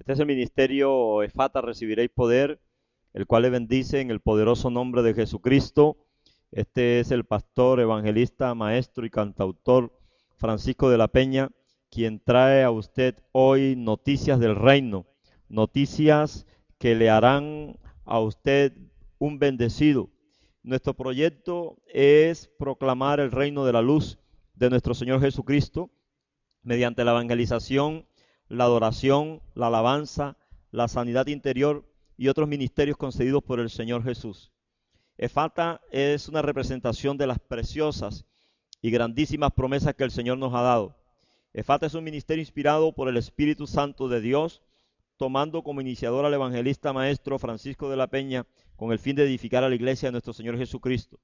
Este es el ministerio Efata, recibiréis poder, el cual le bendice en el poderoso nombre de Jesucristo. Este es el pastor, evangelista, maestro y cantautor Francisco de la Peña, quien trae a usted hoy noticias del reino, noticias que le harán a usted un bendecido. Nuestro proyecto es proclamar el reino de la luz de nuestro Señor Jesucristo mediante la evangelización, la adoración, la alabanza, la sanidad interior y otros ministerios concedidos por el Señor Jesús. Efata es una representación de las preciosas y grandísimas promesas que el Señor nos ha dado. Efata es un ministerio inspirado por el Espíritu Santo de Dios, tomando como iniciador al evangelista maestro Francisco de la Peña con el fin de edificar a la iglesia de nuestro Señor Jesucristo.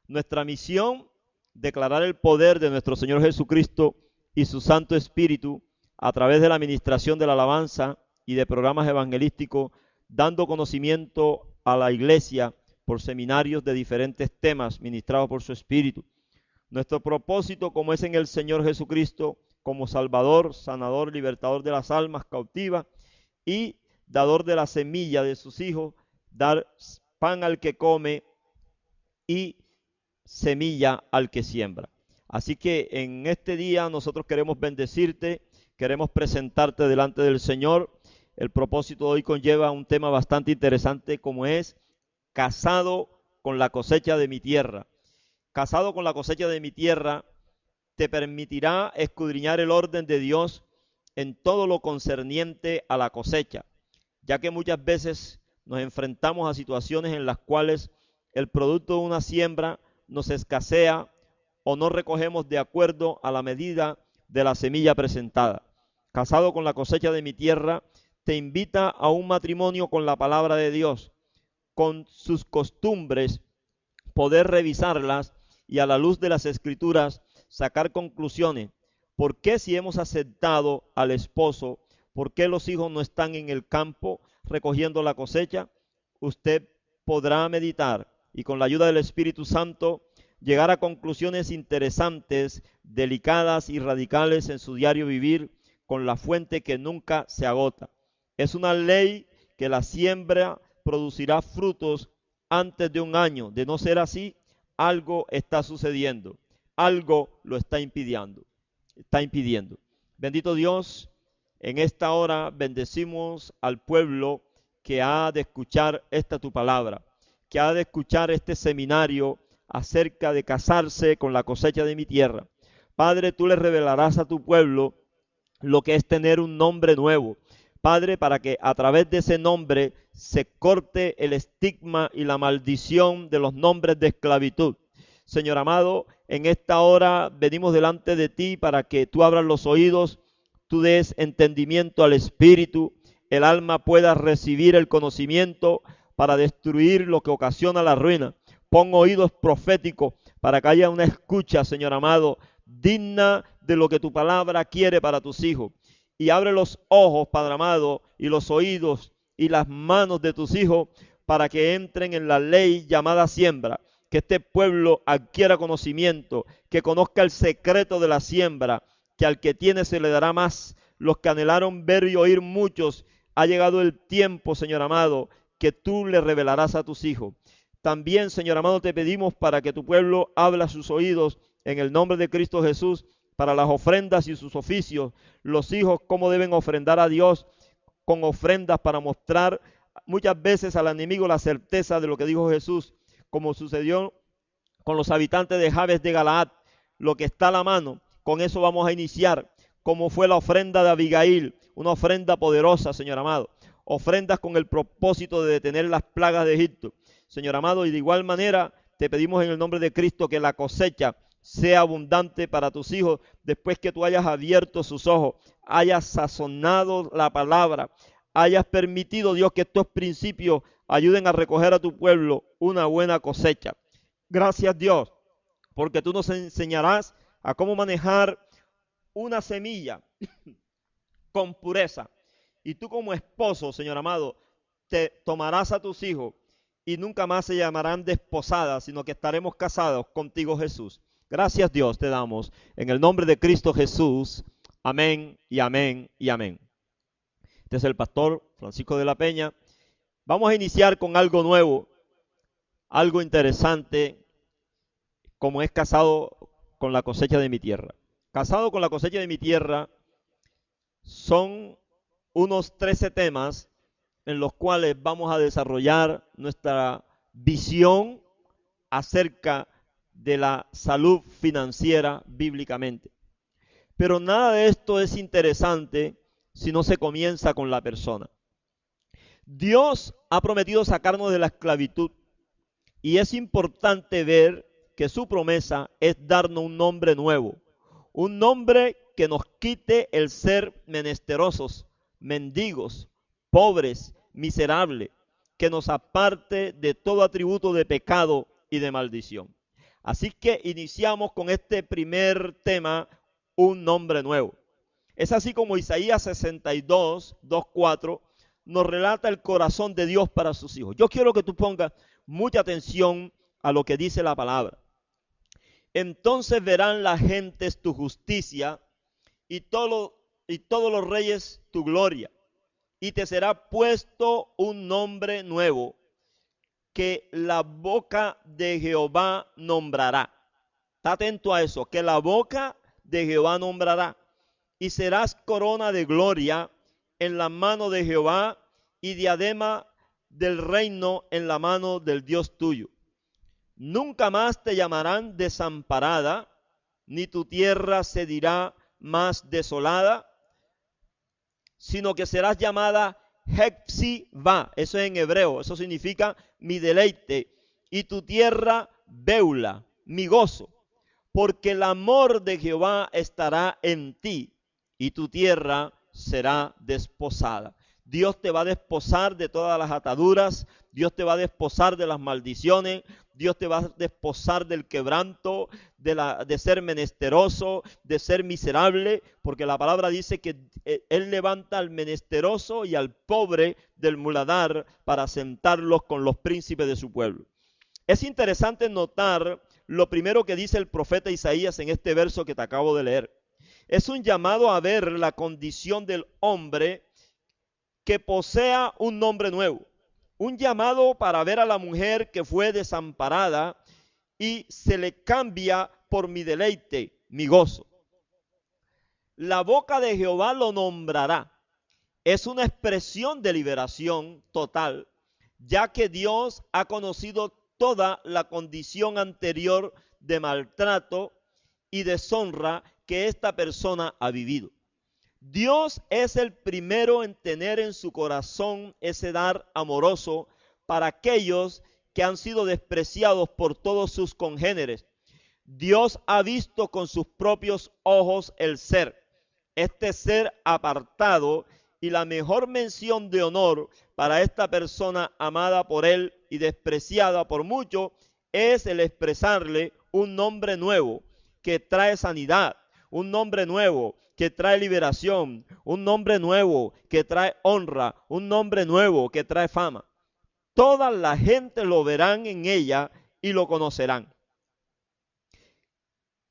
Nuestra misión, declarar el poder de nuestro Señor Jesucristo y su Santo Espíritu a través de la administración de la alabanza y de programas evangelísticos, dando conocimiento a la iglesia por seminarios de diferentes temas ministrados por su Espíritu. Nuestro propósito, como es en el Señor Jesucristo, como Salvador, sanador, libertador de las almas cautivas y dador de la semilla de sus hijos, dar pan al que come y semilla al que siembra. Así que en este día nosotros queremos bendecirte, queremos presentarte delante del Señor. El propósito de hoy conlleva un tema bastante interesante como es casado con la cosecha de mi tierra. Casado con la cosecha de mi tierra te permitirá escudriñar el orden de Dios en todo lo concerniente a la cosecha, ya que muchas veces nos enfrentamos a situaciones en las cuales el producto de una siembra nos escasea o no recogemos de acuerdo a la medida de la semilla presentada. Casado con la cosecha de mi tierra, te invita a un matrimonio con la palabra de Dios, con sus costumbres, poder revisarlas y a la luz de las escrituras sacar conclusiones. ¿Por qué si hemos aceptado al esposo, por qué los hijos no están en el campo recogiendo la cosecha? Usted podrá meditar y con la ayuda del Espíritu Santo llegar a conclusiones interesantes, delicadas y radicales en su diario vivir con la fuente que nunca se agota. Es una ley que la siembra producirá frutos antes de un año. De no ser así, algo está sucediendo, algo lo está impidiendo. Bendito Dios, en esta hora bendecimos al pueblo que ha de escuchar esta tu palabra, que ha de escuchar este seminario acerca de casarse con la cosecha de mi tierra. Padre, tú le revelarás a tu pueblo lo que es tener un nombre nuevo. Padre, para que a través de ese nombre se corte el estigma y la maldición de los nombres de esclavitud. Señor amado, en esta hora venimos delante de ti para que tú abras los oídos, tú des entendimiento al espíritu, el alma pueda recibir el conocimiento para destruir lo que ocasiona la ruina. Pon oídos proféticos para que haya una escucha, Señor amado, digna de lo que tu palabra quiere para tus hijos. Y abre los ojos, Padre amado, y los oídos y las manos de tus hijos para que entren en la ley llamada siembra. Que este pueblo adquiera conocimiento, que conozca el secreto de la siembra, que al que tiene se le dará más. Los que anhelaron ver y oír muchos, ha llegado el tiempo, Señor amado, que tú le revelarás a tus hijos. También, Señor amado, te pedimos para que tu pueblo abra sus oídos en el nombre de Cristo Jesús para las ofrendas y sus oficios. Los hijos, cómo deben ofrendar a Dios con ofrendas para mostrar muchas veces al enemigo la certeza de lo que dijo Jesús, como sucedió con los habitantes de Jabes de Galaad. Lo que está a la mano, con eso vamos a iniciar, como fue la ofrenda de Abigail, una ofrenda poderosa, Señor amado. Ofrendas con el propósito de detener las plagas de Egipto, Señor amado, y de igual manera te pedimos en el nombre de Cristo que la cosecha sea abundante para tus hijos, después que tú hayas abierto sus ojos, hayas sazonado la palabra, hayas permitido, Dios, que estos principios ayuden a recoger a tu pueblo una buena cosecha. Gracias, Dios, porque tú nos enseñarás a cómo manejar una semilla con pureza. Y tú como esposo, Señor amado, te tomarás a tus hijos y nunca más se llamarán desposadas, sino que estaremos casados contigo, Jesús. Gracias, Dios, te damos en el nombre de Cristo Jesús. Amén y amén y amén. Este es el pastor Francisco de la Peña. Vamos a iniciar con algo nuevo, algo interesante, como es casado con la cosecha de mi tierra. Casado con la cosecha de mi tierra son unos 13 temas en los cuales vamos a desarrollar nuestra visión acerca de la salud financiera bíblicamente. Pero nada de esto es interesante si no se comienza con la persona. Dios ha prometido sacarnos de la esclavitud y es importante ver que su promesa es darnos un nombre nuevo, un nombre que nos quite el ser menesterosos, mendigos, pobres, miserables, que nos aparte de todo atributo de pecado y de maldición. Así que iniciamos con este primer tema, un nombre nuevo. Es así como Isaías 62, 2:4 nos relata el corazón de Dios para sus hijos. Yo quiero que tú pongas mucha atención a lo que dice la palabra. Entonces verán las gentes tu justicia y todos los reyes tu gloria, y te será puesto un nombre nuevo que la boca de Jehová nombrará. Está atento a eso, que la boca de Jehová nombrará, y serás corona de gloria en la mano de Jehová y diadema del reino en la mano del Dios tuyo. Nunca más te llamarán desamparada, ni tu tierra se dirá más desolada, sino que serás llamada Hepzibah, eso es en hebreo, eso significa mi deleite, y tu tierra Beula, mi gozo, porque el amor de Jehová estará en ti, y tu tierra será desposada. Dios te va a desposar de todas las ataduras, Dios te va a desposar de las maldiciones, Dios te va a desposar del quebranto, de ser menesteroso, de ser miserable, porque la palabra dice que Él levanta al menesteroso y al pobre del muladar para sentarlos con los príncipes de su pueblo. Es interesante notar lo primero que dice el profeta Isaías en este verso que te acabo de leer. Es un llamado a ver la condición del hombre que posea un nombre nuevo. Un llamado para ver a la mujer que fue desamparada y se le cambia por mi deleite, mi gozo. La boca de Jehová lo nombrará. Es una expresión de liberación total, ya que Dios ha conocido toda la condición anterior de maltrato y deshonra que esta persona ha vivido. Dios es el primero en tener en su corazón ese dar amoroso para aquellos que han sido despreciados por todos sus congéneres. Dios ha visto con sus propios ojos el ser, este ser apartado, y la mejor mención de honor para esta persona amada por Él y despreciada por muchos es el expresarle un nombre nuevo que trae sanidad, un nombre nuevo que trae liberación, un nombre nuevo que trae honra, un nombre nuevo que trae fama. Toda la gente lo verán en ella y lo conocerán.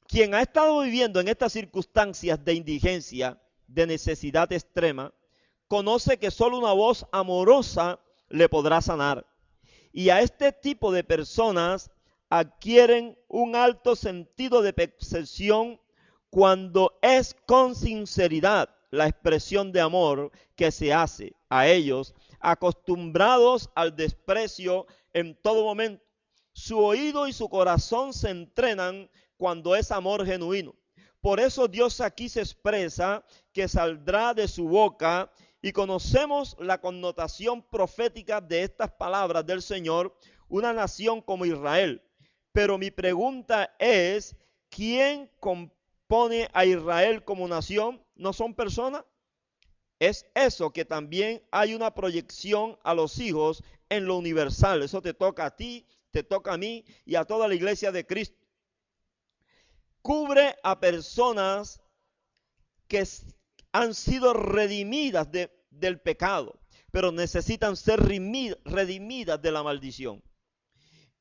Quien ha estado viviendo en estas circunstancias de indigencia, de necesidad extrema, conoce que solo una voz amorosa le podrá sanar. Y a este tipo de personas adquieren un alto sentido de percepción cuando es con sinceridad la expresión de amor que se hace a ellos, acostumbrados al desprecio en todo momento. Su oído y su corazón se entrenan cuando es amor genuino. Por eso Dios aquí se expresa que saldrá de su boca, y conocemos la connotación profética de estas palabras del Señor, una nación como Israel. Pero mi pregunta es, ¿quién compone a Israel como nación? ¿No son personas? Es eso, que también hay una proyección a los hijos en lo universal. Eso te toca a ti, te toca a mí y a toda la iglesia de Cristo. Cubre a personas que han sido redimidas del pecado, pero necesitan ser redimidas de la maldición.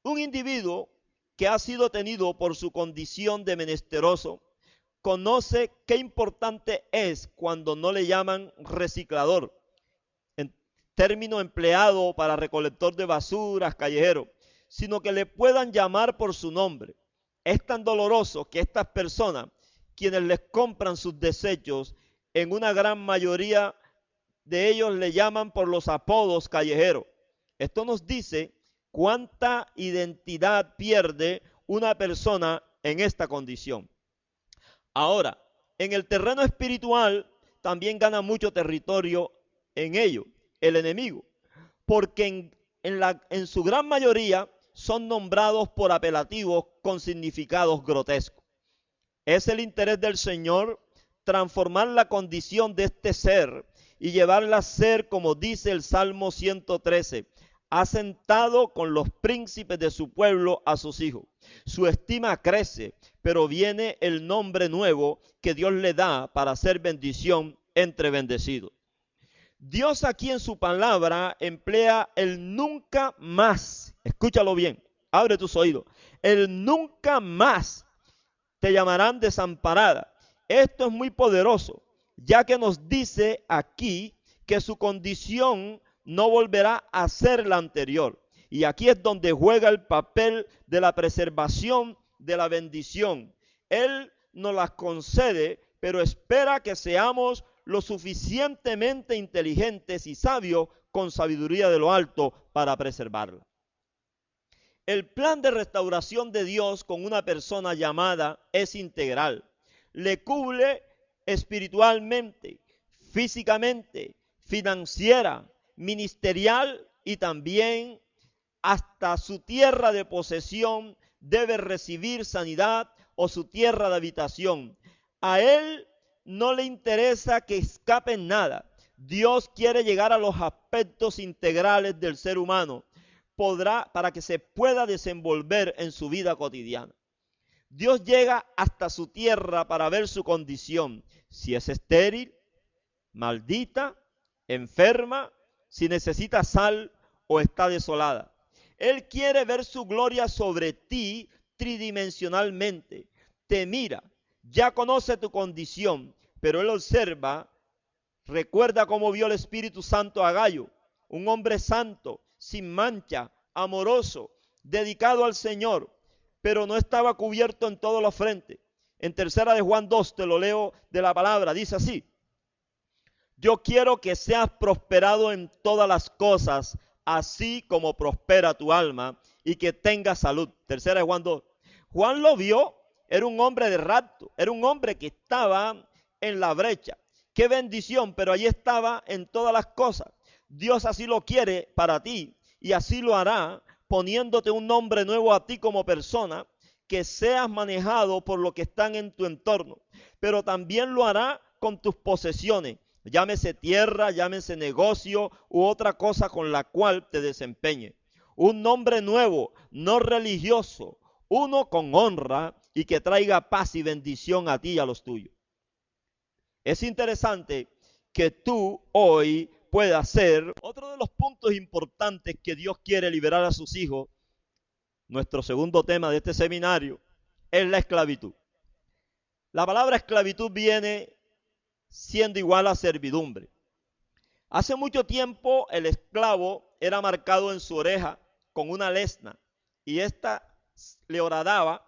Un individuo que ha sido tenido por su condición de menesteroso conoce qué importante es cuando no le llaman reciclador, término empleado para recolector de basuras, callejero, sino que le puedan llamar por su nombre. Es tan doloroso que estas personas, quienes les compran sus desechos, en una gran mayoría de ellos le llaman por los apodos callejeros. Esto nos dice cuánta identidad pierde una persona en esta condición. Ahora, en el terreno espiritual también gana mucho territorio en ello el enemigo, porque en su gran mayoría son nombrados por apelativos con significados grotescos. Es el interés del Señor transformar la condición de este ser y llevarla a ser, como dice el Salmo 113, ha sentado con los príncipes de su pueblo a sus hijos. Su estima crece, pero viene el nombre nuevo que Dios le da para hacer bendición entre bendecidos. Dios aquí en su palabra emplea el nunca más. Escúchalo bien, abre tus oídos. El nunca más te llamarán desamparada. Esto es muy poderoso, ya que nos dice aquí que su condición no volverá a ser la anterior. Y aquí es donde juega el papel de la preservación de la bendición. Él nos las concede, pero espera que seamos lo suficientemente inteligentes y sabios con sabiduría de lo alto para preservarla. El plan de restauración de Dios con una persona llamada es integral. Le cubre espiritualmente, físicamente, financiera, ministerial y también hasta su tierra de posesión debe recibir sanidad o su tierra de habitación. A él no le interesa que escape nada. Dios quiere llegar a los aspectos integrales del ser humano para que se pueda desenvolver en su vida cotidiana. Dios llega hasta su tierra para ver su condición, si es estéril, maldita, enferma, si necesita sal o está desolada. Él quiere ver su gloria sobre ti tridimensionalmente. Te mira, ya conoce tu condición, pero Él observa, recuerda cómo vio el Espíritu Santo a Gallo, un hombre santo, sin mancha, amoroso, dedicado al Señor, pero no estaba cubierto en todos los frentes. En tercera de Juan 2, te lo leo de la palabra, dice así: yo quiero que seas prosperado en todas las cosas, así como prospera tu alma, y que tengas salud. Tercera de Juan 2. Juan lo vio, era un hombre de rapto, era un hombre que estaba en la brecha. Qué bendición, pero allí estaba en todas las cosas. Dios así lo quiere para ti y así lo hará, poniéndote un nombre nuevo a ti como persona, que seas manejado por lo que están en tu entorno, pero también lo hará con tus posesiones, llámese tierra, llámese negocio u otra cosa con la cual te desempeñe. Un nombre nuevo, no religioso, uno con honra y que traiga paz y bendición a ti y a los tuyos. Es interesante que tú hoy puedas ser otro de los puntos importantes que Dios quiere liberar a sus hijos. Nuestro segundo tema de este seminario es la esclavitud. La palabra esclavitud viene siendo igual a servidumbre. Hace mucho tiempo el esclavo era marcado en su oreja con una lesna y esta le horadaba.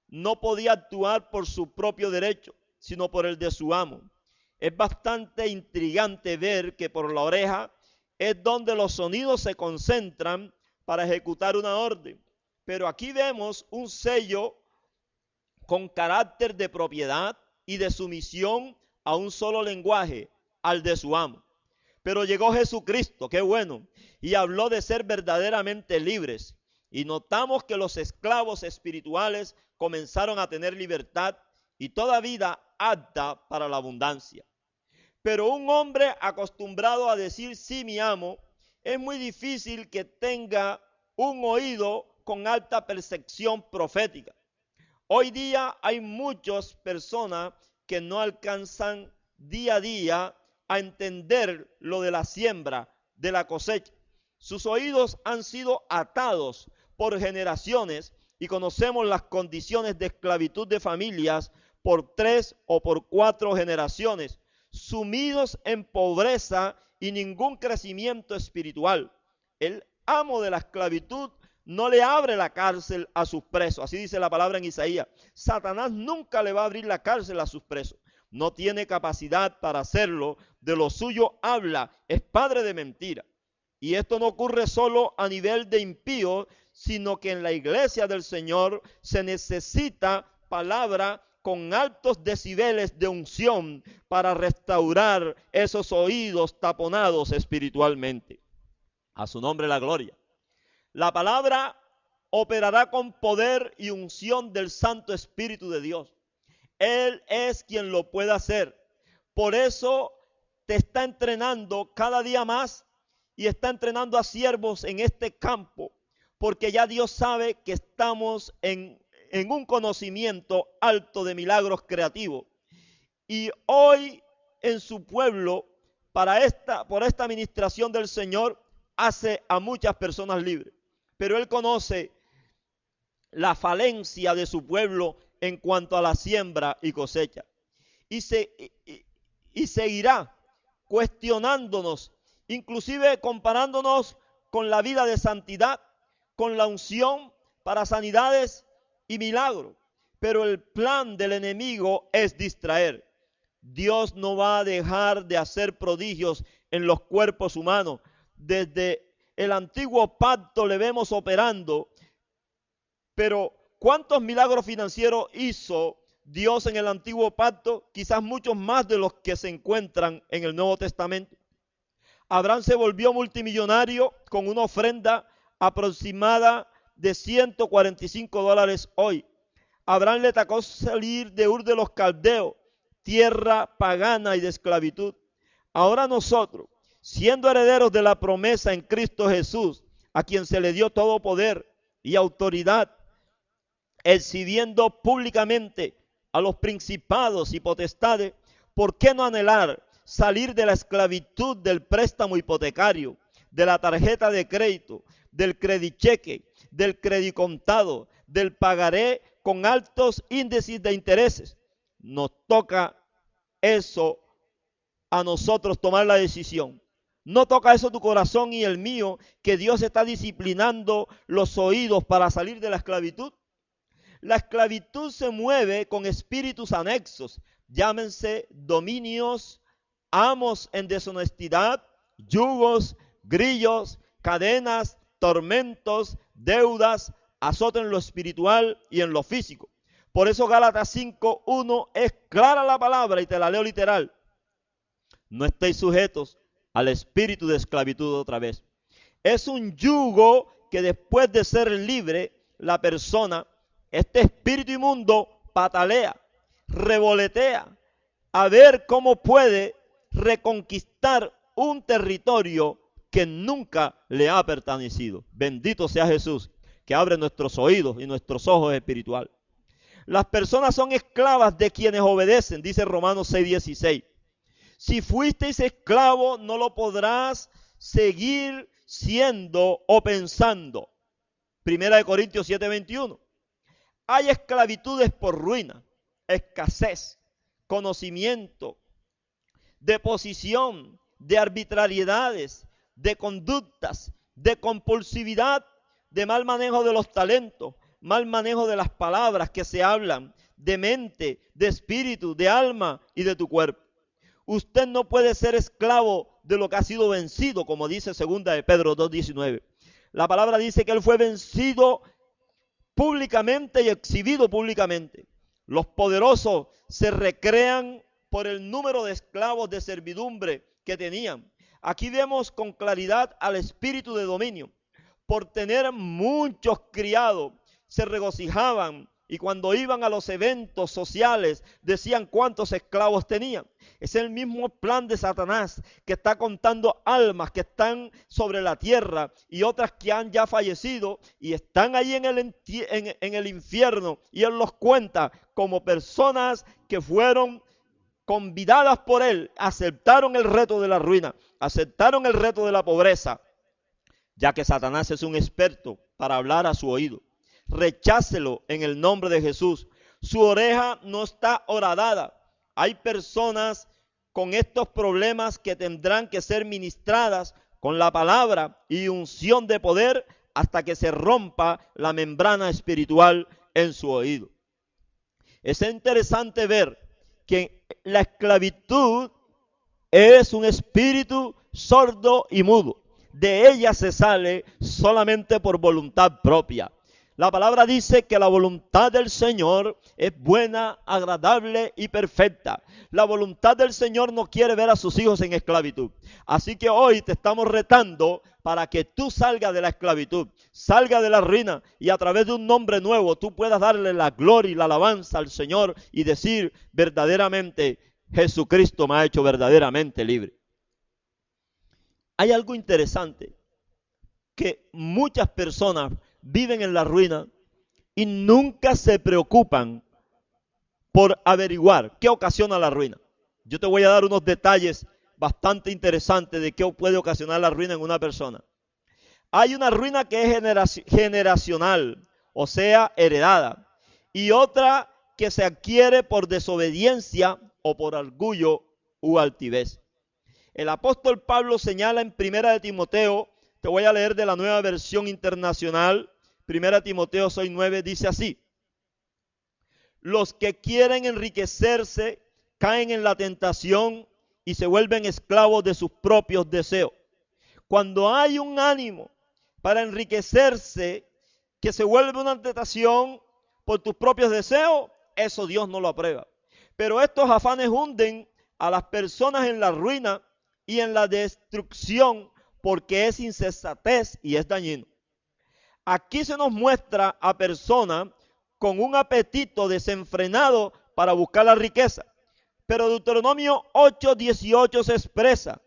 No podía actuar por su propio derecho, sino por el de su amo. Es bastante intrigante ver que por la oreja es donde los sonidos se concentran para ejecutar una orden. Pero aquí vemos un sello con carácter de propiedad y de sumisión a un solo lenguaje, al de su amo. Pero llegó Jesucristo, qué bueno, y habló de ser verdaderamente libres. Y notamos que los esclavos espirituales comenzaron a tener libertad y toda vida apta para la abundancia. Pero un hombre acostumbrado a decir sí, mi amo, es muy difícil que tenga un oído con alta percepción profética. Hoy día hay muchas personas que no alcanzan día a día a entender lo de la siembra, de la cosecha. Sus oídos han sido atados por generaciones y conocemos las condiciones de esclavitud de familias por 3 o por 4 generaciones, sumidos en pobreza y ningún crecimiento espiritual. El amo de la esclavitud no le abre la cárcel a sus presos. Así dice la palabra en Isaías. Satanás nunca le va a abrir la cárcel a sus presos. No tiene capacidad para hacerlo. De lo suyo habla. Es padre de mentira. Y esto no ocurre solo a nivel de impíos, sino que en la iglesia del Señor se necesita palabra con altos decibeles de unción para restaurar esos oídos taponados espiritualmente. A su nombre la gloria. La palabra operará con poder y unción del Santo Espíritu de Dios. Él es quien lo puede hacer. Por eso te está entrenando cada día más y está entrenando a siervos en este campo, porque ya Dios sabe que estamos en un conocimiento alto de milagros creativos. Y hoy en su pueblo, por esta administración del Señor, hace a muchas personas libres. Pero Él conoce la falencia de su pueblo en cuanto a la siembra y cosecha. Y seguirá cuestionándonos, inclusive comparándonos con la vida de santidad, con la unción para sanidades y milagros. Pero el plan del enemigo es distraer. Dios no va a dejar de hacer prodigios en los cuerpos humanos. Desde el antiguo pacto le vemos operando, pero ¿cuántos milagros financieros hizo Dios en el antiguo pacto? Quizás muchos más de los que se encuentran en el Nuevo Testamento. Abraham se volvió multimillonario con una ofrenda aproximada de $145 hoy. Abraham le tocó salir de Ur de los Caldeos, tierra pagana y de esclavitud. Ahora nosotros, siendo herederos de la promesa en Cristo Jesús, a quien se le dio todo poder y autoridad, exhibiendo públicamente a los principados y potestades, ¿por qué no anhelar salir de la esclavitud del préstamo hipotecario, de la tarjeta de crédito, del credicheque, del credicontado, del pagaré con altos índices de intereses? Nos toca eso a nosotros tomar la decisión. ¿No toca eso tu corazón y el mío, que Dios está disciplinando los oídos para salir de la esclavitud? La esclavitud se mueve con espíritus anexos, llámense dominios, amos en deshonestidad, yugos, grillos, cadenas, tormentos, deudas, azote en lo espiritual y en lo físico. Por eso Gálatas 5:1 es clara la palabra y te la leo literal. No estéis sujetos al espíritu de esclavitud otra vez. Es un yugo que después de ser libre, la persona, este espíritu inmundo, patalea, revolotea, a ver cómo puede reconquistar un territorio que nunca le ha pertenecido. Bendito sea Jesús, que abre nuestros oídos y nuestros ojos espirituales. Las personas son esclavas de quienes obedecen, dice Romanos 6:16. Si fuisteis esclavo, no lo podrás seguir siendo o pensando. Primera de Corintios 7:21. Hay esclavitudes por ruina, escasez, conocimiento, de posición, de arbitrariedades, de conductas, de compulsividad, de mal manejo de los talentos, mal manejo de las palabras que se hablan, de mente, de espíritu, de alma y de tu cuerpo. Usted no puede ser esclavo de lo que ha sido vencido, como dice segunda de Pedro 2:19. La palabra dice que él fue vencido públicamente y exhibido públicamente. Los poderosos se recrean por el número de esclavos de servidumbre que tenían. Aquí vemos con claridad al espíritu de dominio. Por tener muchos criados, se regocijaban y cuando iban a los eventos sociales decían cuántos esclavos tenían. Es el mismo plan de Satanás, que está contando almas que están sobre la tierra y otras que han ya fallecido y están ahí en el infierno, y él los cuenta como personas que fueron convidadas por él, aceptaron el reto de la ruina, aceptaron el reto de la pobreza, ya que Satanás es un experto para hablar a su oído. Rechácelo en el nombre de Jesús. Su oreja no está horadada. Hay personas con estos problemas que tendrán que ser ministradas con la palabra y unción de poder hasta que se rompa la membrana espiritual en su oído. Es interesante ver que la esclavitud es un espíritu sordo y mudo. De ella se sale solamente por voluntad propia. La palabra dice que la voluntad del Señor es buena, agradable y perfecta. La voluntad del Señor no quiere ver a sus hijos en esclavitud. Así que hoy te estamos retando para que tú salgas de la esclavitud, salgas de la ruina y a través de un nombre nuevo tú puedas darle la gloria y la alabanza al Señor y decir verdaderamente: Jesucristo me ha hecho verdaderamente libre. Hay algo interesante, que muchas personas viven en la ruina y nunca se preocupan por averiguar qué ocasiona la ruina. Yo te voy a dar unos detalles bastante interesantes de qué puede ocasionar la ruina en una persona. Hay una ruina que es generacional, o sea, heredada, y otra que se adquiere por desobediencia o por orgullo u altivez. El apóstol Pablo señala en 1 de Timoteo, te voy a leer de la Nueva Versión Internacional, 1 Timoteo 6:9, dice así: los que quieren enriquecerse caen en la tentación y se vuelven esclavos de sus propios deseos. Cuando hay un ánimo para enriquecerse que se vuelve una tentación por tus propios deseos, eso Dios no lo aprueba. Pero estos afanes hunden a las personas en la ruina y en la destrucción, porque es insensatez y es dañino. Aquí se nos muestra a personas con un apetito desenfrenado para buscar la riqueza. Pero Deuteronomio 8:18 se expresa.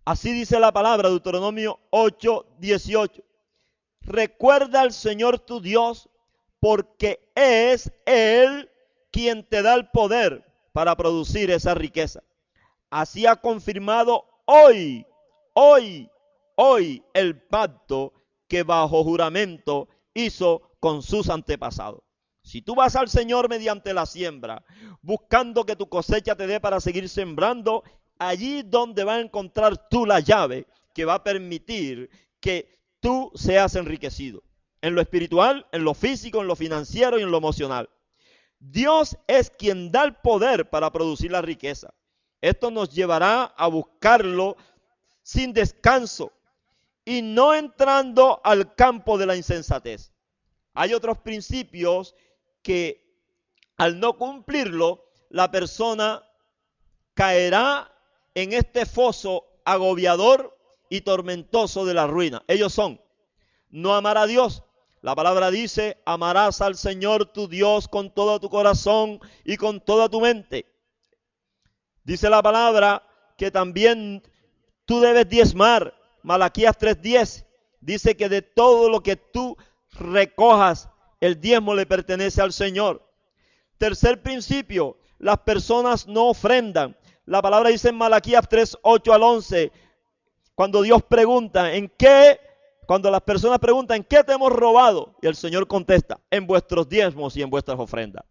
Así dice la palabra, Deuteronomio 8:18. Recuerda al Señor tu Dios, porque es Él quien te da el poder para producir esa riqueza. Así ha confirmado hoy el pacto que bajo juramento hizo con sus antepasados. Si tú vas al Señor mediante la siembra, buscando que tu cosecha te dé para seguir sembrando, allí donde va a encontrar tú la llave que va a permitir que tú seas enriquecido. En lo espiritual, en lo físico, en lo financiero y en lo emocional. Dios es quien da el poder para producir la riqueza. Esto nos llevará a buscarlo sin descanso y no entrando al campo de la insensatez. Hay otros principios que al no cumplirlo, la persona caerá en este foso agobiador y tormentoso de la ruina. Ellos son: no amar a Dios. La palabra dice: amarás al Señor tu Dios con todo tu corazón y con toda tu mente. Dice la palabra que también tú debes diezmar. Malaquías 3:10 dice que de todo lo que tú recojas, el diezmo le pertenece al Señor. Tercer principio: las personas no ofrendan. La palabra dice en Malaquías 3:8 al 11, cuando Dios pregunta, cuando las personas preguntan, ¿en qué te hemos robado? Y el Señor contesta: en vuestros diezmos y en vuestras ofrendas.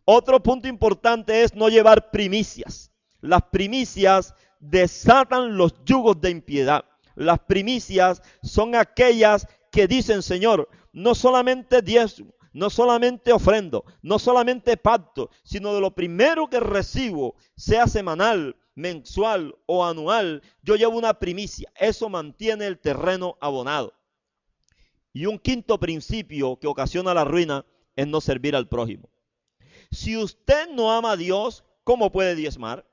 Otro punto importante es no llevar primicias. Las primicias desatan los yugos de impiedad. Las primicias son aquellas que dicen: Señor, no solamente diezmo, no solamente ofrendo, no solamente pacto, sino de lo primero que recibo, sea semanal, mensual o anual, yo llevo una primicia. Eso mantiene el terreno abonado. Y un quinto principio que ocasiona la ruina es no servir al prójimo. Si usted no ama a Dios, ¿cómo puede diezmar?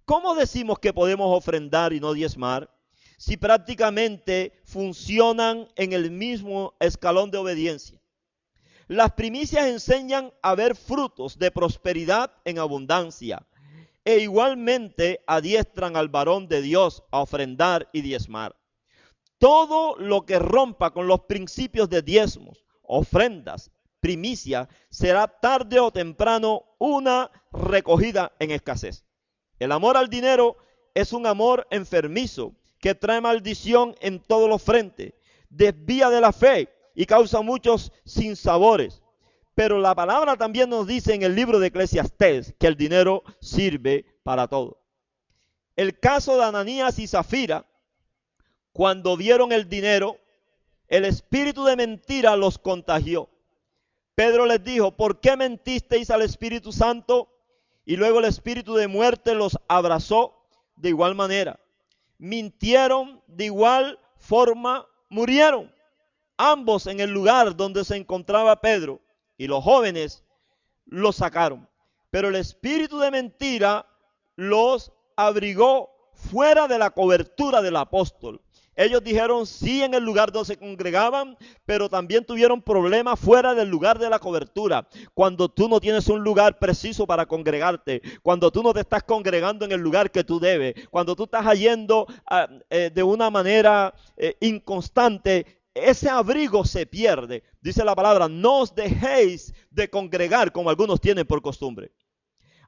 ¿Cómo decimos que podemos ofrendar y no diezmar si prácticamente funcionan en el mismo escalón de obediencia? Las primicias enseñan a ver frutos de prosperidad en abundancia e igualmente adiestran al varón de Dios a ofrendar y diezmar. Todo lo que rompa con los principios de diezmos, ofrendas, primicia, será tarde o temprano una recogida en escasez. El amor al dinero es un amor enfermizo que trae maldición en todos los frentes, desvía de la fe y causa muchos sinsabores. Pero la palabra también nos dice en el libro de Eclesiastés que el dinero sirve para todo. El caso de Ananías y Zafira, cuando vieron el dinero, el espíritu de mentira los contagió. Pedro les dijo, ¿por qué mentisteis al Espíritu Santo? Y luego el espíritu de muerte los abrazó de igual manera. Mintieron de igual forma, murieron. Ambos en el lugar donde se encontraba Pedro, y los jóvenes los sacaron. Pero el espíritu de mentira los abrigó fuera de la cobertura del apóstol. Ellos dijeron sí en el lugar donde se congregaban, pero también tuvieron problemas fuera del lugar de la cobertura. Cuando tú no tienes un lugar preciso para congregarte, cuando tú no te estás congregando en el lugar que tú debes, cuando tú estás yendo de una manera inconstante, ese abrigo se pierde. Dice la palabra, no os dejéis de congregar como algunos tienen por costumbre.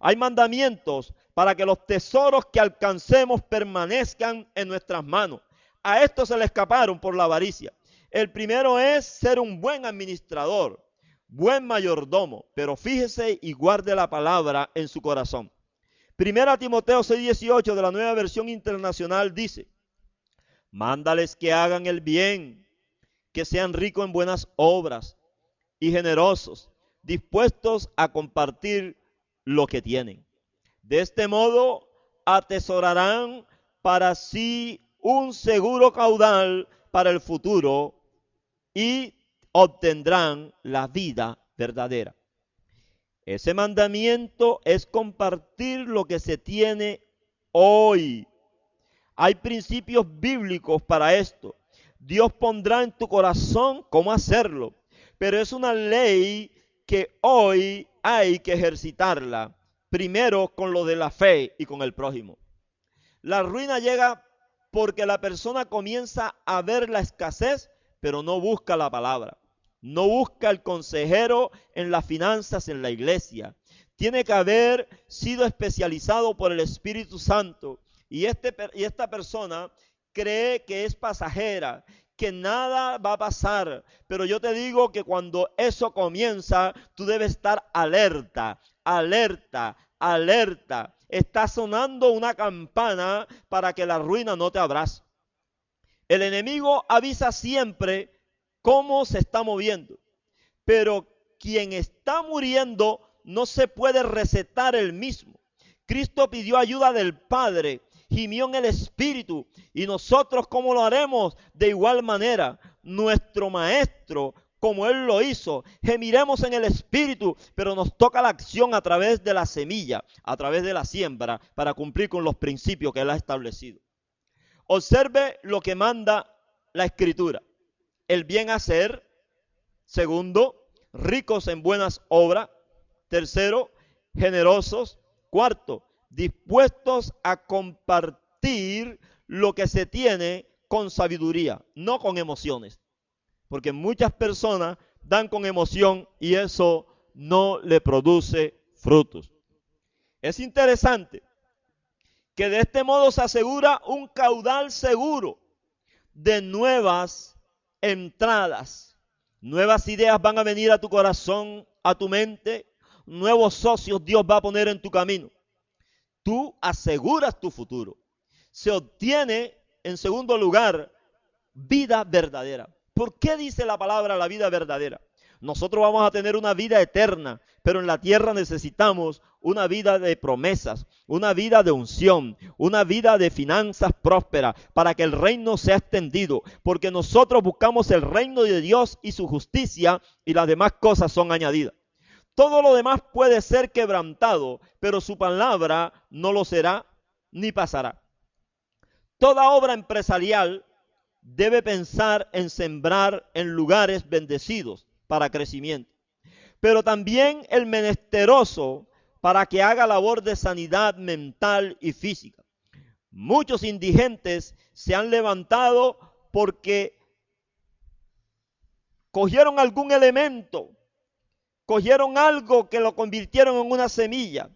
Hay mandamientos para que los tesoros que alcancemos permanezcan en nuestras manos. A esto se le escaparon por la avaricia. El primero es ser un buen administrador, buen mayordomo, pero fíjese y guarde la palabra en su corazón. Primera Timoteo 6:18 de la Nueva Versión Internacional dice, mándales que hagan el bien, que sean ricos en buenas obras y generosos, dispuestos a compartir lo que tienen. De este modo atesorarán para sí un seguro caudal para el futuro y obtendrán la vida verdadera. Ese mandamiento es compartir lo que se tiene hoy. Hay principios bíblicos para esto. Dios pondrá en tu corazón cómo hacerlo, pero es una ley que hoy hay que ejercitarla, primero con lo de la fe y con el prójimo. La ruina llega porque la persona comienza a ver la escasez, pero no busca la palabra. No busca el consejero en las finanzas en la iglesia. Tiene que haber sido especializado por el Espíritu Santo. Y esta persona cree que es pasajera, que nada va a pasar. Pero yo te digo que cuando eso comienza, tú debes estar alerta, alerta, alerta. Está sonando una campana para que la ruina no te abrace. El enemigo avisa siempre cómo se está moviendo, pero quien está muriendo no se puede recetar él mismo. Cristo pidió ayuda del Padre, gimió en el Espíritu, y nosotros ¿cómo lo haremos? De igual manera, nuestro Maestro, como Él lo hizo, gemiremos en el Espíritu, pero nos toca la acción a través de la semilla, a través de la siembra, para cumplir con los principios que Él ha establecido. Observe lo que manda la Escritura. El bien hacer. Segundo, ricos en buenas obras. Tercero, generosos. Cuarto, dispuestos a compartir lo que se tiene con sabiduría, no con emociones. Porque muchas personas dan con emoción y eso no le produce frutos. Es interesante que de este modo se asegura un caudal seguro de nuevas entradas. Nuevas ideas van a venir a tu corazón, a tu mente. Nuevos socios Dios va a poner en tu camino. Tú aseguras tu futuro. Se obtiene, en segundo lugar, vida verdadera. ¿Por qué dice la palabra la vida verdadera? Nosotros vamos a tener una vida eterna, pero en la tierra necesitamos una vida de promesas, una vida de unción, una vida de finanzas prósperas, para que el reino sea extendido, porque nosotros buscamos el reino de Dios y su justicia, y las demás cosas son añadidas. Todo lo demás puede ser quebrantado, pero su palabra no lo será ni pasará. Toda obra empresarial debe pensar en sembrar en lugares bendecidos para crecimiento, pero también el menesteroso para que haga labor de sanidad mental y física. Muchos indigentes se han levantado porque cogieron algún elemento, cogieron algo que lo convirtieron en una semilla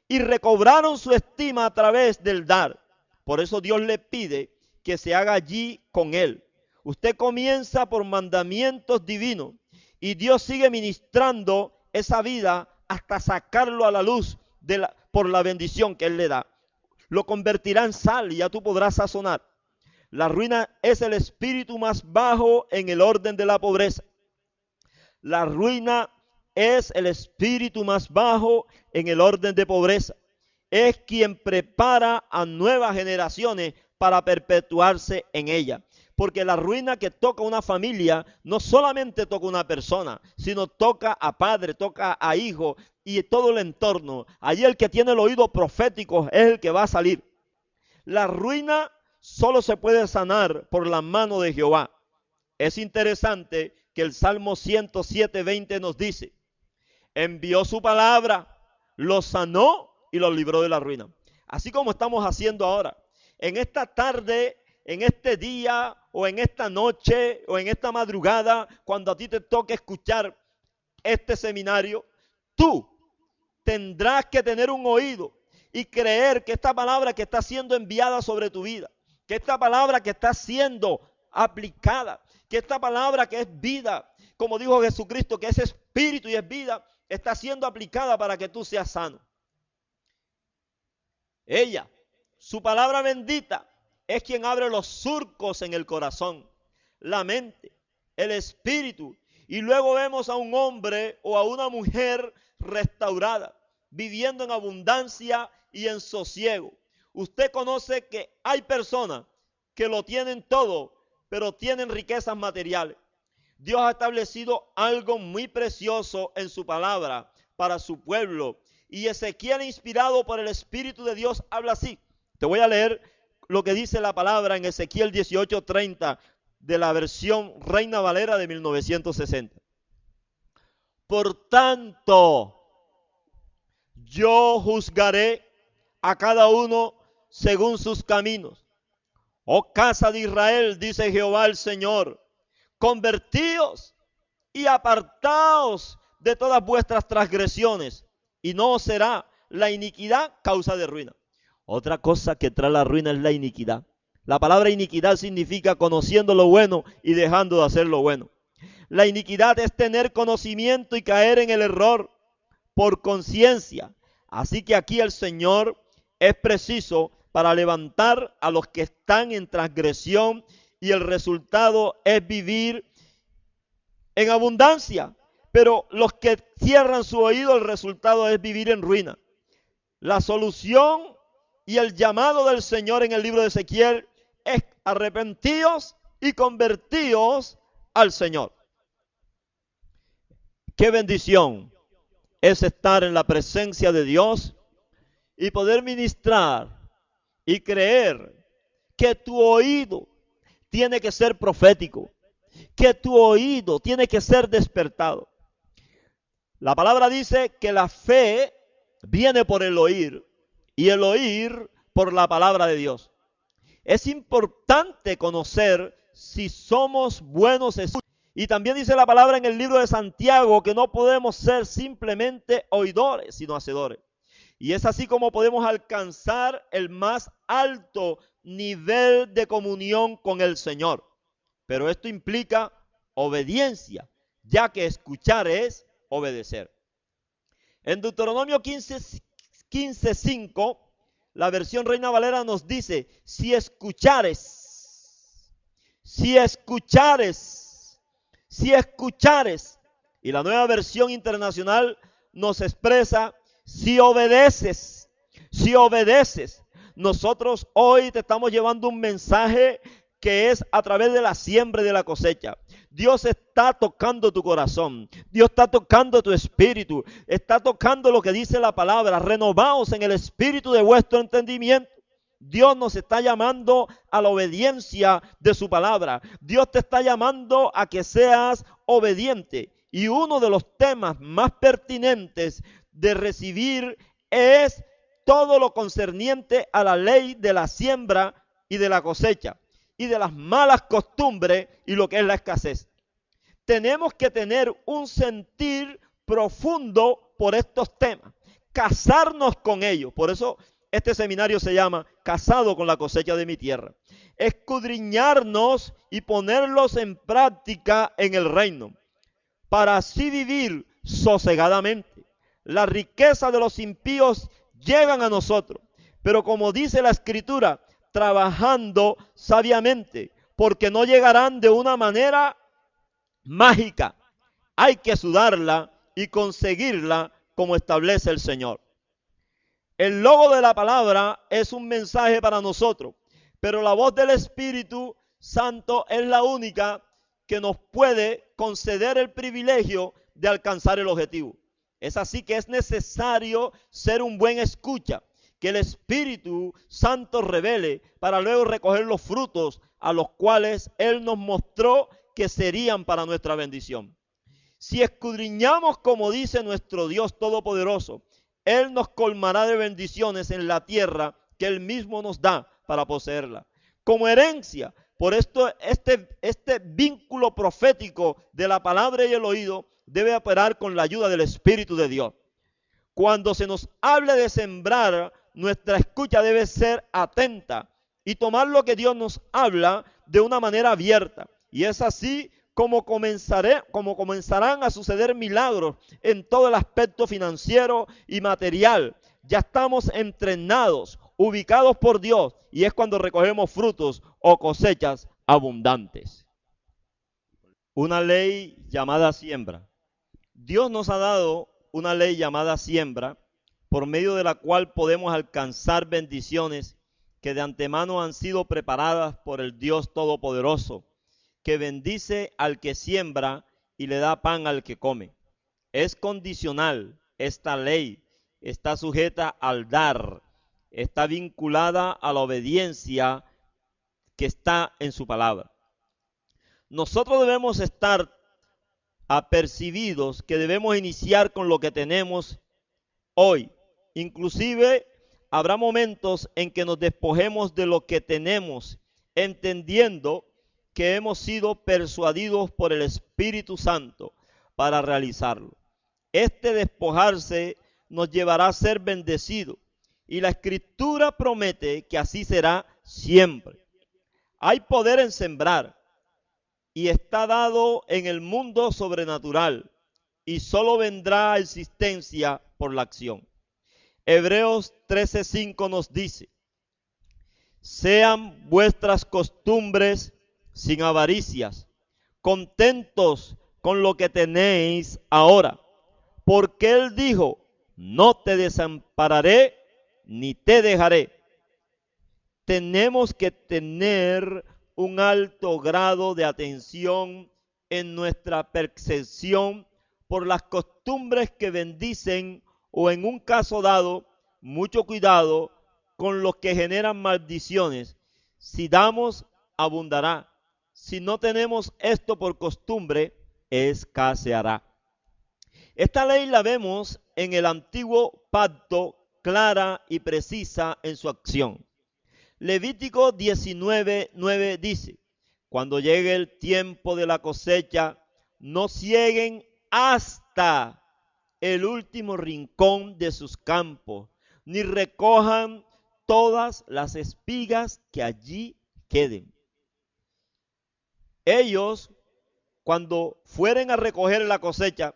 y recobraron su estima a través del dar. Por eso Dios le pide que se haga allí con él. Usted comienza por mandamientos divinos Y Dios sigue ministrando esa vida hasta sacarlo a la luz por la bendición que Él le da. Lo convertirá en sal y ya tú podrás sazonar. La ruina es el espíritu más bajo en el orden de la pobreza. La ruina es el espíritu más bajo en el orden de pobreza. Es quien prepara a nuevas generaciones para perpetuarse en ella. Porque la ruina que toca una familia no solamente toca a una persona, sino toca a padre, toca a hijo y todo el entorno. Allí el que tiene el oído profético es el que va a salir. La ruina solo se puede sanar por la mano de Jehová. Es interesante que el Salmo 107:20 nos dice: envió su palabra, los sanó y los libró de la ruina. Así como estamos haciendo ahora. En esta tarde, en este día, o en esta noche, o en esta madrugada, cuando a ti te toque escuchar este seminario, tú tendrás que tener un oído y creer que esta palabra que está siendo enviada sobre tu vida, que esta palabra que está siendo aplicada, que esta palabra que es vida, como dijo Jesucristo, que es espíritu y es vida, está siendo aplicada para que tú seas sano. Ella, su palabra bendita, es quien abre los surcos en el corazón, la mente, el espíritu. Y luego vemos a un hombre o a una mujer restaurada, viviendo en abundancia y en sosiego. Usted conoce que hay personas que lo tienen todo, pero tienen riquezas materiales. Dios ha establecido algo muy precioso en su palabra para su pueblo. Y Ezequiel, inspirado por el Espíritu de Dios, habla así. Te voy a leer lo que dice la palabra en Ezequiel 18:30 de la versión Reina Valera de 1960. Por tanto, yo juzgaré a cada uno según sus caminos. Oh casa de Israel, dice Jehová el Señor, convertíos y apartaos de todas vuestras transgresiones, y no os será la iniquidad causa de ruina. Otra cosa que trae la ruina es la iniquidad. La palabra iniquidad significa conociendo lo bueno y dejando de hacer lo bueno. La iniquidad es tener conocimiento y caer en el error por conciencia. Así que aquí el Señor es preciso para levantar a los que están en transgresión, y el resultado es vivir en abundancia. Pero los que cierran su oído, el resultado es vivir en ruina. La solución y el llamado del Señor en el libro de Ezequiel es: arrepentíos y convertíos al Señor. Qué bendición es estar en la presencia de Dios y poder ministrar y creer que tu oído tiene que ser profético, que tu oído tiene que ser despertado. La palabra dice que la fe viene por el oír y el oír por la palabra de Dios. Es importante conocer si somos buenos escuchadores. Y también dice la palabra en el libro de Santiago que no podemos ser simplemente oidores, sino hacedores. Y es así como podemos alcanzar el más alto nivel de comunión con el Señor. Pero esto implica obediencia, ya que escuchar es obedecer. En Deuteronomio 15:5, la versión Reina Valera nos dice: si escuchares. Y la nueva versión internacional nos expresa: si obedeces. Nosotros hoy te estamos llevando un mensaje que es a través de la siembra y de la cosecha. Dios está tocando tu corazón, Dios está tocando tu espíritu, está tocando lo que dice la palabra: renovaos en el espíritu de vuestro entendimiento. Dios nos está llamando a la obediencia de su palabra. Dios te está llamando a que seas obediente. Y uno de los temas más pertinentes de recibir es todo lo concerniente a la ley de la siembra y de la cosecha, y de las malas costumbres y lo que es la escasez. Tenemos que tener un sentir profundo por estos temas, casarnos con ellos. Por eso este seminario se llama Casado con la cosecha de mi tierra. Escudriñarnos y ponerlos en práctica en el reino. para así vivir sosegadamente. La riqueza de los impíos llegan a nosotros, pero como dice la Escritura, trabajando sabiamente, porque no llegarán de una manera mágica. Hay que sudarla y conseguirla como establece el Señor. El logo de la palabra es un mensaje para nosotros, pero la voz del Espíritu Santo es la única que nos puede conceder el privilegio de alcanzar el objetivo. Es así que es necesario ser un buen escucha, que el Espíritu Santo revele para luego recoger los frutos a los cuales Él nos mostró que serían para nuestra bendición. Si escudriñamos como dice nuestro Dios Todopoderoso, Él nos colmará de bendiciones en la tierra que Él mismo nos da para poseerla. Como herencia, por esto este vínculo profético de la palabra y el oído debe operar con la ayuda del Espíritu de Dios. Cuando se nos hable de sembrar, nuestra escucha debe ser atenta y tomar lo que Dios nos habla de una manera abierta. Y es así como comenzarán a suceder milagros en todo el aspecto financiero y material. Ya estamos entrenados, ubicados por Dios, y es cuando recogemos frutos o cosechas abundantes. Una ley llamada siembra. Dios nos ha dado una ley llamada siembra, por medio de la cual podemos alcanzar bendiciones que de antemano han sido preparadas por el Dios Todopoderoso, que bendice al que siembra y le da pan al que come. Es condicional esta ley, está sujeta al dar, está vinculada a la obediencia que está en su palabra. Nosotros debemos estar apercibidos que debemos iniciar con lo que tenemos hoy. Inclusive habrá momentos en que nos despojemos de lo que tenemos, entendiendo que hemos sido persuadidos por el Espíritu Santo para realizarlo. Este despojarse nos llevará a ser bendecidos, y la Escritura promete que así será siempre. Hay poder en sembrar, y está dado en el mundo sobrenatural, y solo vendrá a existencia por la acción. Hebreos 13:5 nos dice: sean vuestras costumbres sin avaricias, contentos con lo que tenéis ahora, porque Él dijo: no te desampararé ni te dejaré. Tenemos que tener un alto grado de atención en nuestra percepción por las costumbres que bendicen, o en un caso dado, mucho cuidado con los que generan maldiciones. Si damos, abundará. Si no tenemos esto por costumbre, escaseará. Esta ley la vemos en el antiguo pacto, clara y precisa en su acción. Levítico 19:9 dice: cuando llegue el tiempo de la cosecha, no cieguen hasta el último rincón de sus campos, ni recojan todas las espigas que allí queden. Ellos, cuando fueren a recoger la cosecha,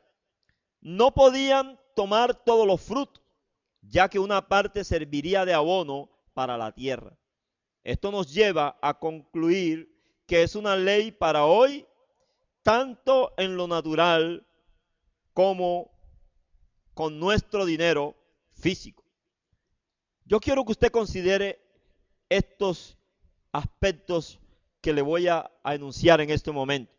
no podían tomar todos los frutos, ya que una parte serviría de abono para la tierra. Esto nos lleva a concluir que es una ley para hoy, tanto en lo natural como con nuestro dinero físico. Yo quiero que usted considere estos aspectos que le voy a enunciar en este momento.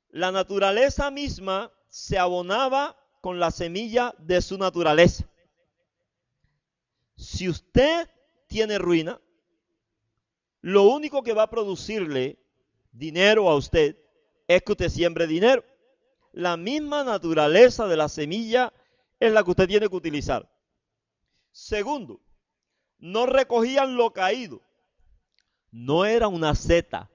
La naturaleza misma se abonaba con la semilla de su naturaleza. Si usted tiene ruina, lo único que va a producirle dinero a usted es que usted siembre dinero. La misma naturaleza de la semilla es la que usted tiene que utilizar. Segundo, no recogían lo caído. No era una seta,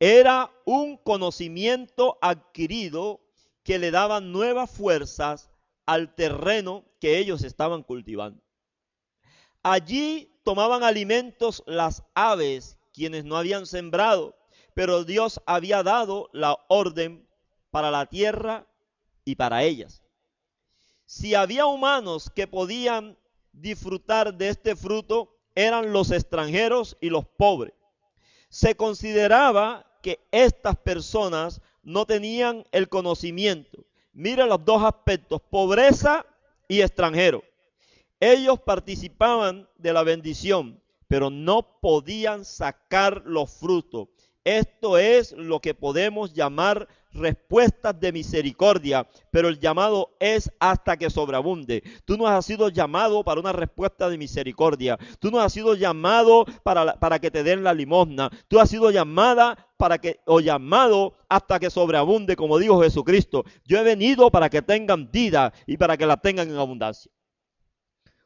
era un conocimiento adquirido que le daba nuevas fuerzas al terreno que ellos estaban cultivando. Allí tomaban alimentos las aves, quienes no habían sembrado, pero Dios había dado la orden para la tierra y para ellas. Si había humanos que podían disfrutar de este fruto, eran los extranjeros y los pobres. Se consideraba que estas personas no tenían el conocimiento. Mira los dos aspectos, pobreza y extranjero. Ellos participaban de la bendición, pero no podían sacar los frutos. Esto es lo que podemos llamar respuestas de misericordia, pero el llamado es hasta que sobreabunde. Tú no has sido llamado para una respuesta de misericordia. Tú no has sido llamado para que te den la limosna. Tú has sido llamada llamado hasta que sobreabunde, como dijo Jesucristo. Yo he venido para que tengan vida y para que la tengan en abundancia.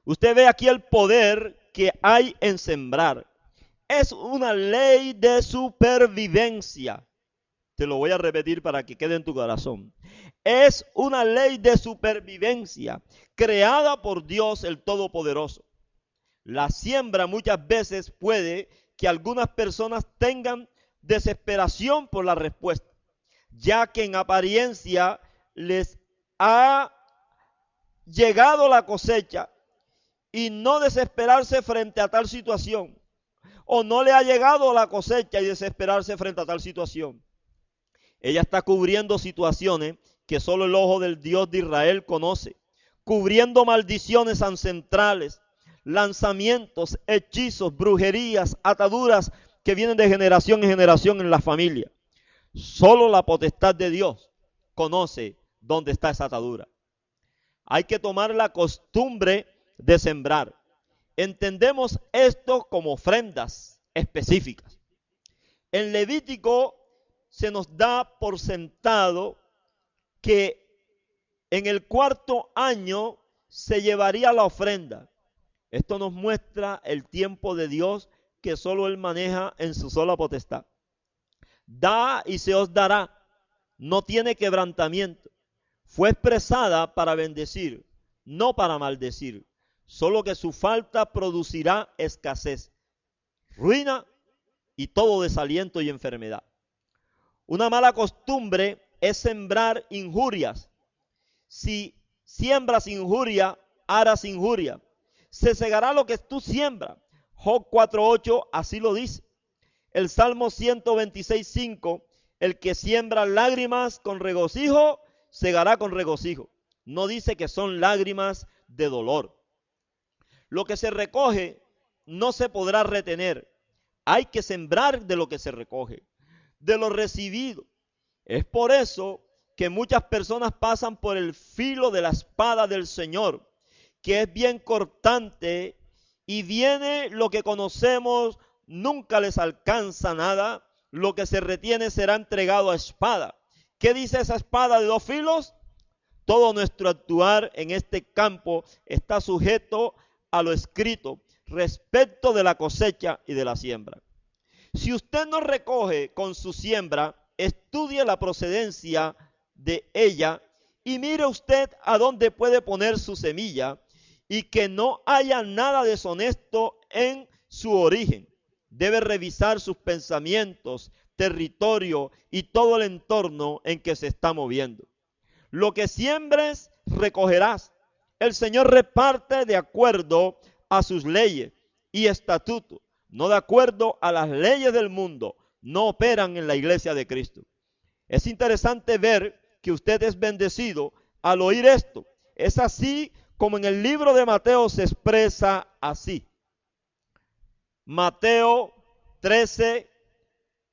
Usted ve aquí el poder que hay en sembrar. Es una ley de supervivencia. Te lo voy a repetir para que quede en tu corazón. Es una ley de supervivencia creada por Dios el Todopoderoso. La siembra muchas veces puede que algunas personas tengan desesperación por la respuesta, ya que en apariencia les ha llegado la cosecha, y no desesperarse frente a tal situación, o no le ha llegado la cosecha y desesperarse frente a tal situación. Ella está cubriendo situaciones que solo el ojo del Dios de Israel conoce, cubriendo maldiciones ancestrales, lanzamientos, hechizos, brujerías, ataduras que vienen de generación en generación en la familia. Solo la potestad de Dios conoce dónde está esa atadura. Hay que tomar la costumbre de sembrar. Entendemos esto como ofrendas específicas. En Levítico se nos da por sentado que en el cuarto año se llevaría la ofrenda. Esto nos muestra el tiempo de Dios que solo Él maneja en su sola potestad. Da y se os dará. No tiene quebrantamiento. Fue expresada para bendecir, no para maldecir. Solo que su falta producirá escasez, ruina y todo desaliento y enfermedad. Una mala costumbre es sembrar injurias. Si siembras injuria, harás injuria. Se segará lo que tú siembras. Job 4:8 así lo dice. El Salmo 126:5, el que siembra lágrimas con regocijo, segará con regocijo. No dice que son lágrimas de dolor. Lo que se recoge no se podrá retener. Hay que sembrar de lo que se recoge, de lo recibido. Es por eso que muchas personas pasan por el filo de la espada del Señor, que es bien cortante, y viene lo que conocemos, nunca les alcanza nada. Lo que se retiene será entregado a espada. ¿Qué dice esa espada de dos filos? Todo nuestro actuar en este campo está sujeto a lo escrito respecto de la cosecha y de la siembra. Si usted no recoge con su siembra, estudie la procedencia de ella y mire usted a dónde puede poner su semilla, y que no haya nada deshonesto en su origen. Debe revisar sus pensamientos, territorio y todo el entorno en que se está moviendo. Lo que siembres, recogerás. El Señor reparte de acuerdo a sus leyes y estatutos, no de acuerdo a las leyes del mundo. No operan en la iglesia de Cristo. Es interesante ver que usted es bendecido al oír esto. Es así como en el libro de Mateo se expresa así. Mateo 13,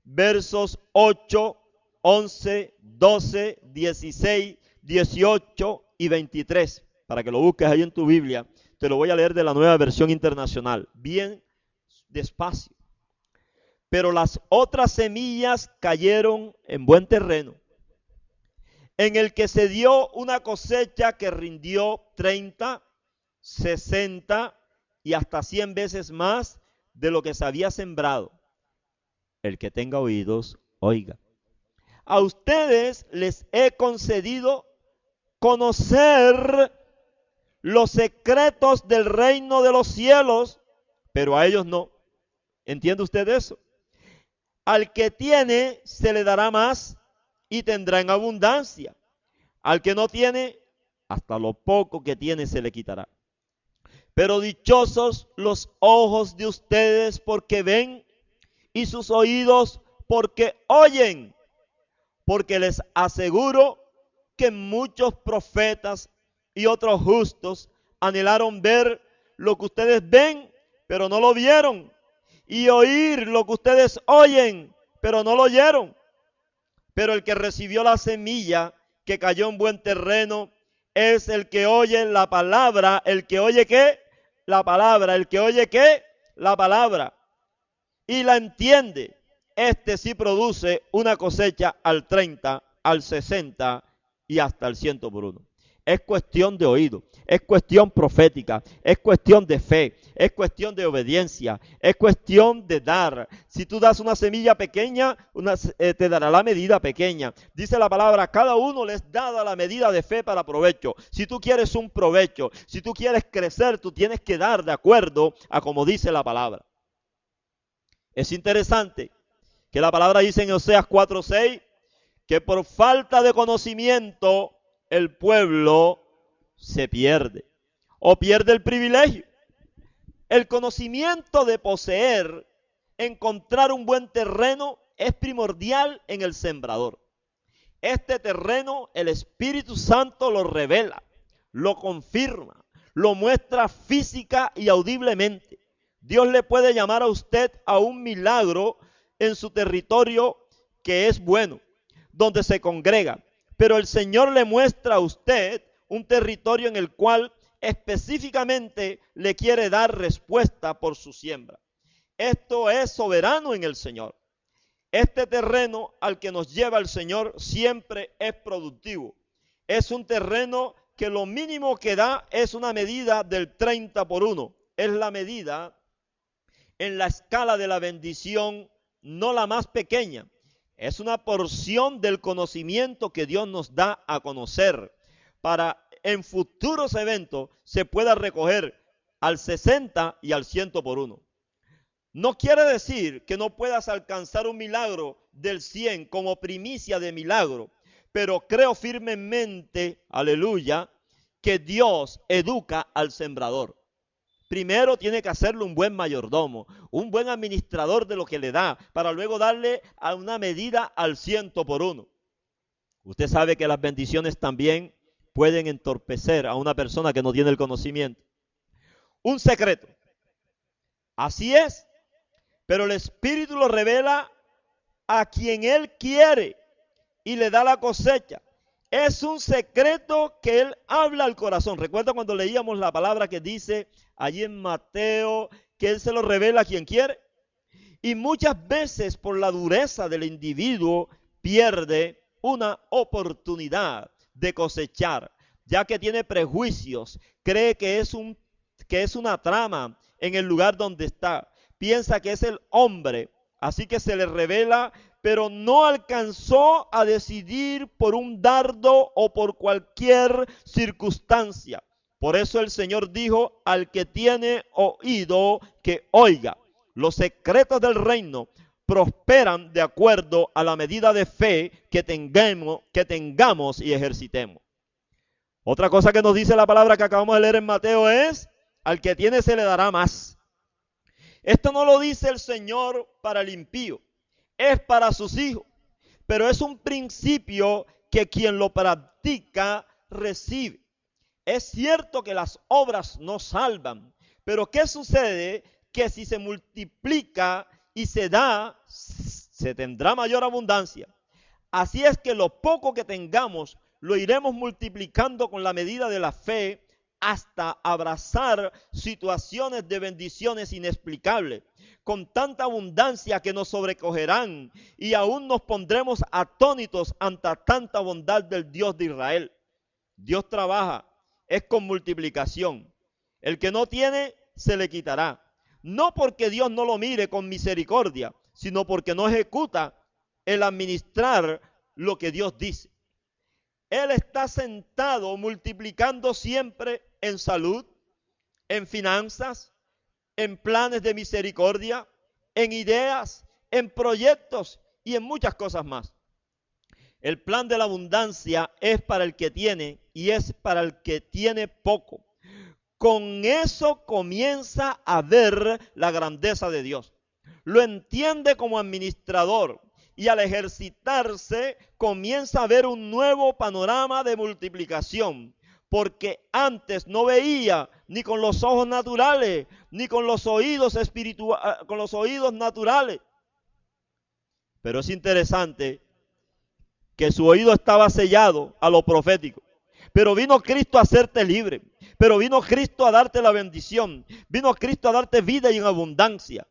versos 8, 11, 12, 16, 18 y 23. Para que lo busques ahí en tu Biblia. Te lo voy a leer de la Nueva Versión Internacional. Bien despacio. Pero las otras semillas cayeron en buen terreno, en el que se dio una cosecha que rindió 30, 60 y hasta 100 veces más de lo que se había sembrado. El que tenga oídos, oiga. A ustedes les he concedido conocer los secretos del reino de los cielos, pero a ellos no. ¿Entiende usted eso? Al que tiene se le dará más y tendrá en abundancia. Al que no tiene, hasta lo poco que tiene se le quitará. Pero dichosos los ojos de ustedes porque ven y sus oídos porque oyen, porque les aseguro que muchos profetas y otros justos anhelaron ver lo que ustedes ven, pero no lo vieron, y oír lo que ustedes oyen, pero no lo oyeron. Pero el que recibió la semilla que cayó en buen terreno es el que oye la palabra. ¿El que oye qué? La palabra. ¿El que oye qué? La palabra. Y la entiende. Este sí produce una cosecha al 30, al 60 y hasta el 100 por uno. Es cuestión de oído, es cuestión profética, es cuestión de fe, es cuestión de obediencia, es cuestión de dar. Si tú das una semilla pequeña, te dará la medida pequeña. Dice la palabra, cada uno les dada la medida de fe para provecho. Si tú quieres un provecho, si tú quieres crecer, tú tienes que dar de acuerdo a como dice la palabra. Es interesante que la palabra dice en Oseas 4:6 que por falta de conocimiento el pueblo se pierde o pierde el privilegio. El conocimiento de poseer, encontrar un buen terreno es primordial en el sembrador. Este terreno el Espíritu Santo lo revela, lo confirma, lo muestra física y audiblemente. Dios le puede llamar a usted a un milagro en su territorio que es bueno, donde se congrega. Pero el Señor le muestra a usted un territorio en el cual específicamente le quiere dar respuesta por su siembra. Esto es soberano en el Señor. Este terreno al que nos lleva el Señor siempre es productivo. Es un terreno que lo mínimo que da es una medida del 30 por 1. Es la medida en la escala de la bendición, no la más pequeña. Es una porción del conocimiento que Dios nos da a conocer para en futuros eventos se pueda recoger al 60 y al 100 por 1. No quiere decir que no puedas alcanzar un milagro del 100 como primicia de milagro, pero creo firmemente, aleluya, que Dios educa al sembrador. Primero tiene que hacerlo un buen mayordomo, un buen administrador de lo que le da, para luego darle a una medida al 100 por 1. Usted sabe que las bendiciones también pueden entorpecer a una persona que no tiene el conocimiento. Un secreto. Así es, pero el Espíritu lo revela a quien Él quiere y le da la cosecha. Es un secreto que Él habla al corazón. Recuerda cuando leíamos la palabra que dice allí en Mateo que Él se lo revela a quien quiere. Y muchas veces por la dureza del individuo pierde una oportunidad de cosechar, ya que tiene prejuicios, cree que es una trama en el lugar donde está, piensa que es el hombre, así que se le revela, pero no alcanzó a decidir por un dardo o por cualquier circunstancia. Por eso el Señor dijo, al que tiene oído, que oiga. Los secretos del reino prosperan de acuerdo a la medida de fe que tengamos y ejercitemos. Otra cosa que nos dice la palabra que acabamos de leer en Mateo es, al que tiene se le dará más. Esto no lo dice el Señor para el impío, es para sus hijos, pero es un principio que quien lo practica recibe. Es cierto que las obras no salvan, pero ¿qué sucede? Que si se multiplica y se da, se tendrá mayor abundancia. Así es que lo poco que tengamos lo iremos multiplicando con la medida de la fe hasta abrazar situaciones de bendiciones inexplicables, con tanta abundancia que nos sobrecogerán y aún nos pondremos atónitos ante tanta bondad del Dios de Israel. Dios trabaja, es con multiplicación. El que no tiene, se le quitará. No porque Dios no lo mire con misericordia, sino porque no ejecuta el administrar lo que Dios dice. Él está sentado multiplicando siempre en salud, en finanzas, en planes de misericordia, en ideas, en proyectos y en muchas cosas más. El plan de la abundancia es para el que tiene y es para el que tiene poco. Con eso comienza a ver la grandeza de Dios. Lo entiende como administrador y al ejercitarse comienza a ver un nuevo panorama de multiplicación. Porque antes no veía ni con los ojos naturales, ni con los oídos con los oídos naturales. Pero es interesante que su oído estaba sellado a lo profético. Pero vino Cristo a hacerte libre. Pero vino Cristo a darte la bendición. Vino Cristo a darte vida y en abundancia.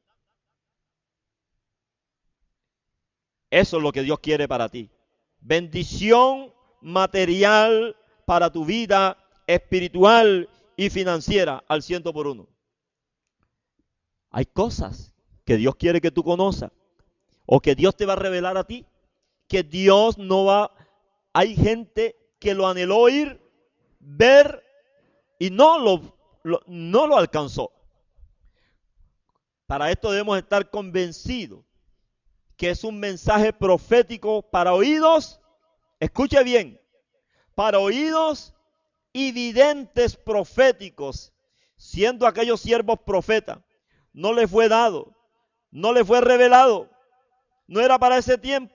Eso es lo que Dios quiere para ti. Bendición material para tu vida espiritual y financiera al 100%. Hay cosas que Dios quiere que tú conozcas o que Dios te va a revelar a ti, que Dios no va. Hay gente que lo anheló oír, ver y no lo alcanzó. Para esto debemos estar convencidos que es un mensaje profético para oídos, escuche bien, para oídos y videntes proféticos, siendo aquellos siervos profetas. No les fue dado, no les fue revelado, no era para ese tiempo,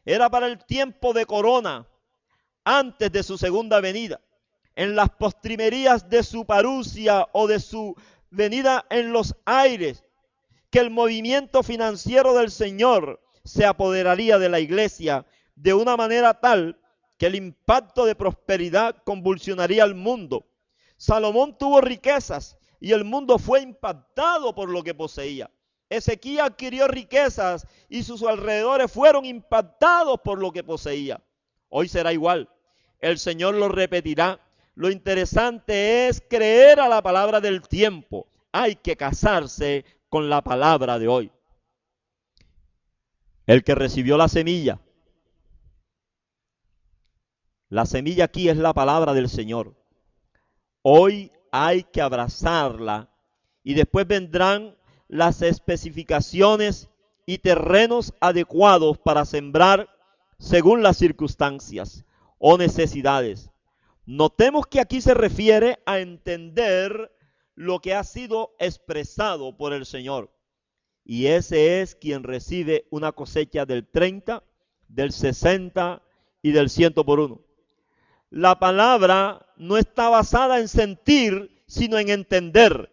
era para el tiempo de corona, antes de su segunda venida, en las postrimerías de su parucia o de su venida en los aires, que el movimiento financiero del Señor se apoderaría de la iglesia de una manera tal que el impacto de prosperidad convulsionaría al mundo. Salomón tuvo riquezas y el mundo fue impactado por lo que poseía. Ezequías adquirió riquezas y sus alrededores fueron impactados por lo que poseía. Hoy será igual. El Señor lo repetirá. Lo interesante es creer a la palabra del tiempo. Hay que casarse con la palabra de hoy. El que recibió la semilla aquí es la palabra del Señor. Hoy hay que abrazarla y después vendrán las especificaciones y terrenos adecuados para sembrar según las circunstancias o necesidades. Notemos que aquí se refiere a entender lo que ha sido expresado por el Señor. Y ese es quien recibe una cosecha del 30, del 60 y del 100%. La palabra no está basada en sentir, sino en entender.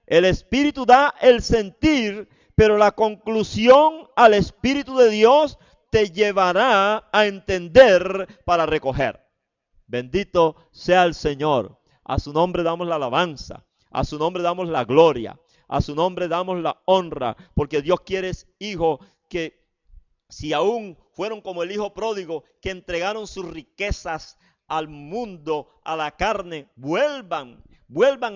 El Espíritu da el sentir, pero la conclusión al Espíritu de Dios te llevará a entender para recoger. Bendito sea el Señor. A su nombre damos la alabanza. A su nombre damos la gloria. A su nombre damos la honra. Porque Dios quiere, hijo, que si aún fueron como el hijo pródigo, que entregaron sus riquezas al mundo, a la carne, vuelvan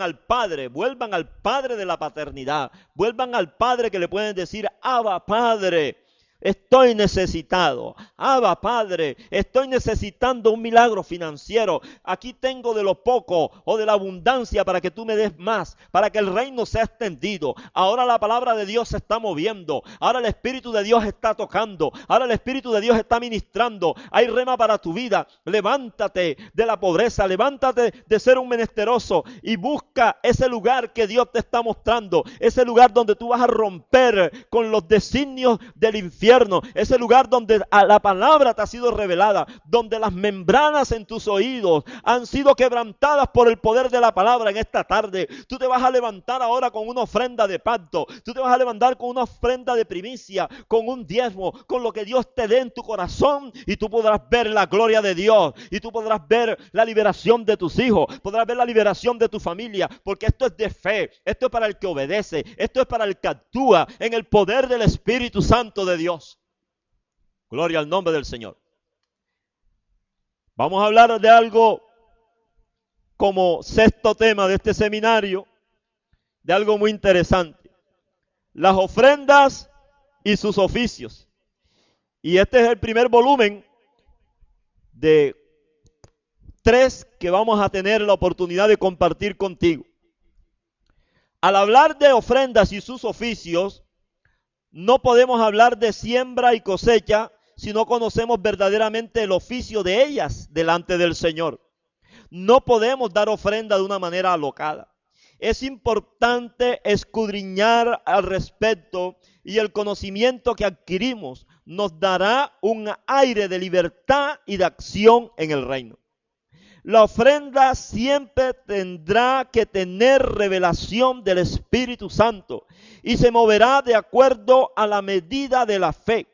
al Padre de la paternidad, vuelvan al Padre que le pueden decir, Abba Padre, estoy necesitado. Abba Padre, estoy necesitando un milagro financiero. Aquí tengo de lo poco o de la abundancia para que tú me des más, para que el reino sea extendido. Ahora la palabra de Dios se está moviendo. Ahora el Espíritu de Dios está tocando. Ahora el Espíritu de Dios está ministrando. Hay rema para tu vida. Levántate de la pobreza, levántate de ser un menesteroso y busca ese lugar que Dios te está mostrando. Ese lugar donde tú vas a romper con los designios del infierno. Ese lugar donde la palabra te ha sido revelada, donde las membranas en tus oídos han sido quebrantadas por el poder de la palabra en esta tarde. Tú te vas a levantar ahora con una ofrenda de pacto, tú te vas a levantar con una ofrenda de primicia, con un diezmo, con lo que Dios te dé en tu corazón y tú podrás ver la gloria de Dios y tú podrás ver la liberación de tus hijos, podrás ver la liberación de tu familia, porque esto es de fe, esto es para el que obedece, esto es para el que actúa en el poder del Espíritu Santo de Dios. Gloria al nombre del Señor. Vamos a hablar de algo como sexto tema de este seminario, de algo muy interesante. Las ofrendas y sus oficios. Y este es el primer volumen de 3 que vamos a tener la oportunidad de compartir contigo. Al hablar de ofrendas y sus oficios, no podemos hablar de siembra y cosecha si no conocemos verdaderamente el oficio de ellas delante del Señor. No podemos dar ofrenda de una manera alocada. Es importante escudriñar al respecto y el conocimiento que adquirimos nos dará un aire de libertad y de acción en el reino. La ofrenda siempre tendrá que tener revelación del Espíritu Santo y se moverá de acuerdo a la medida de la fe.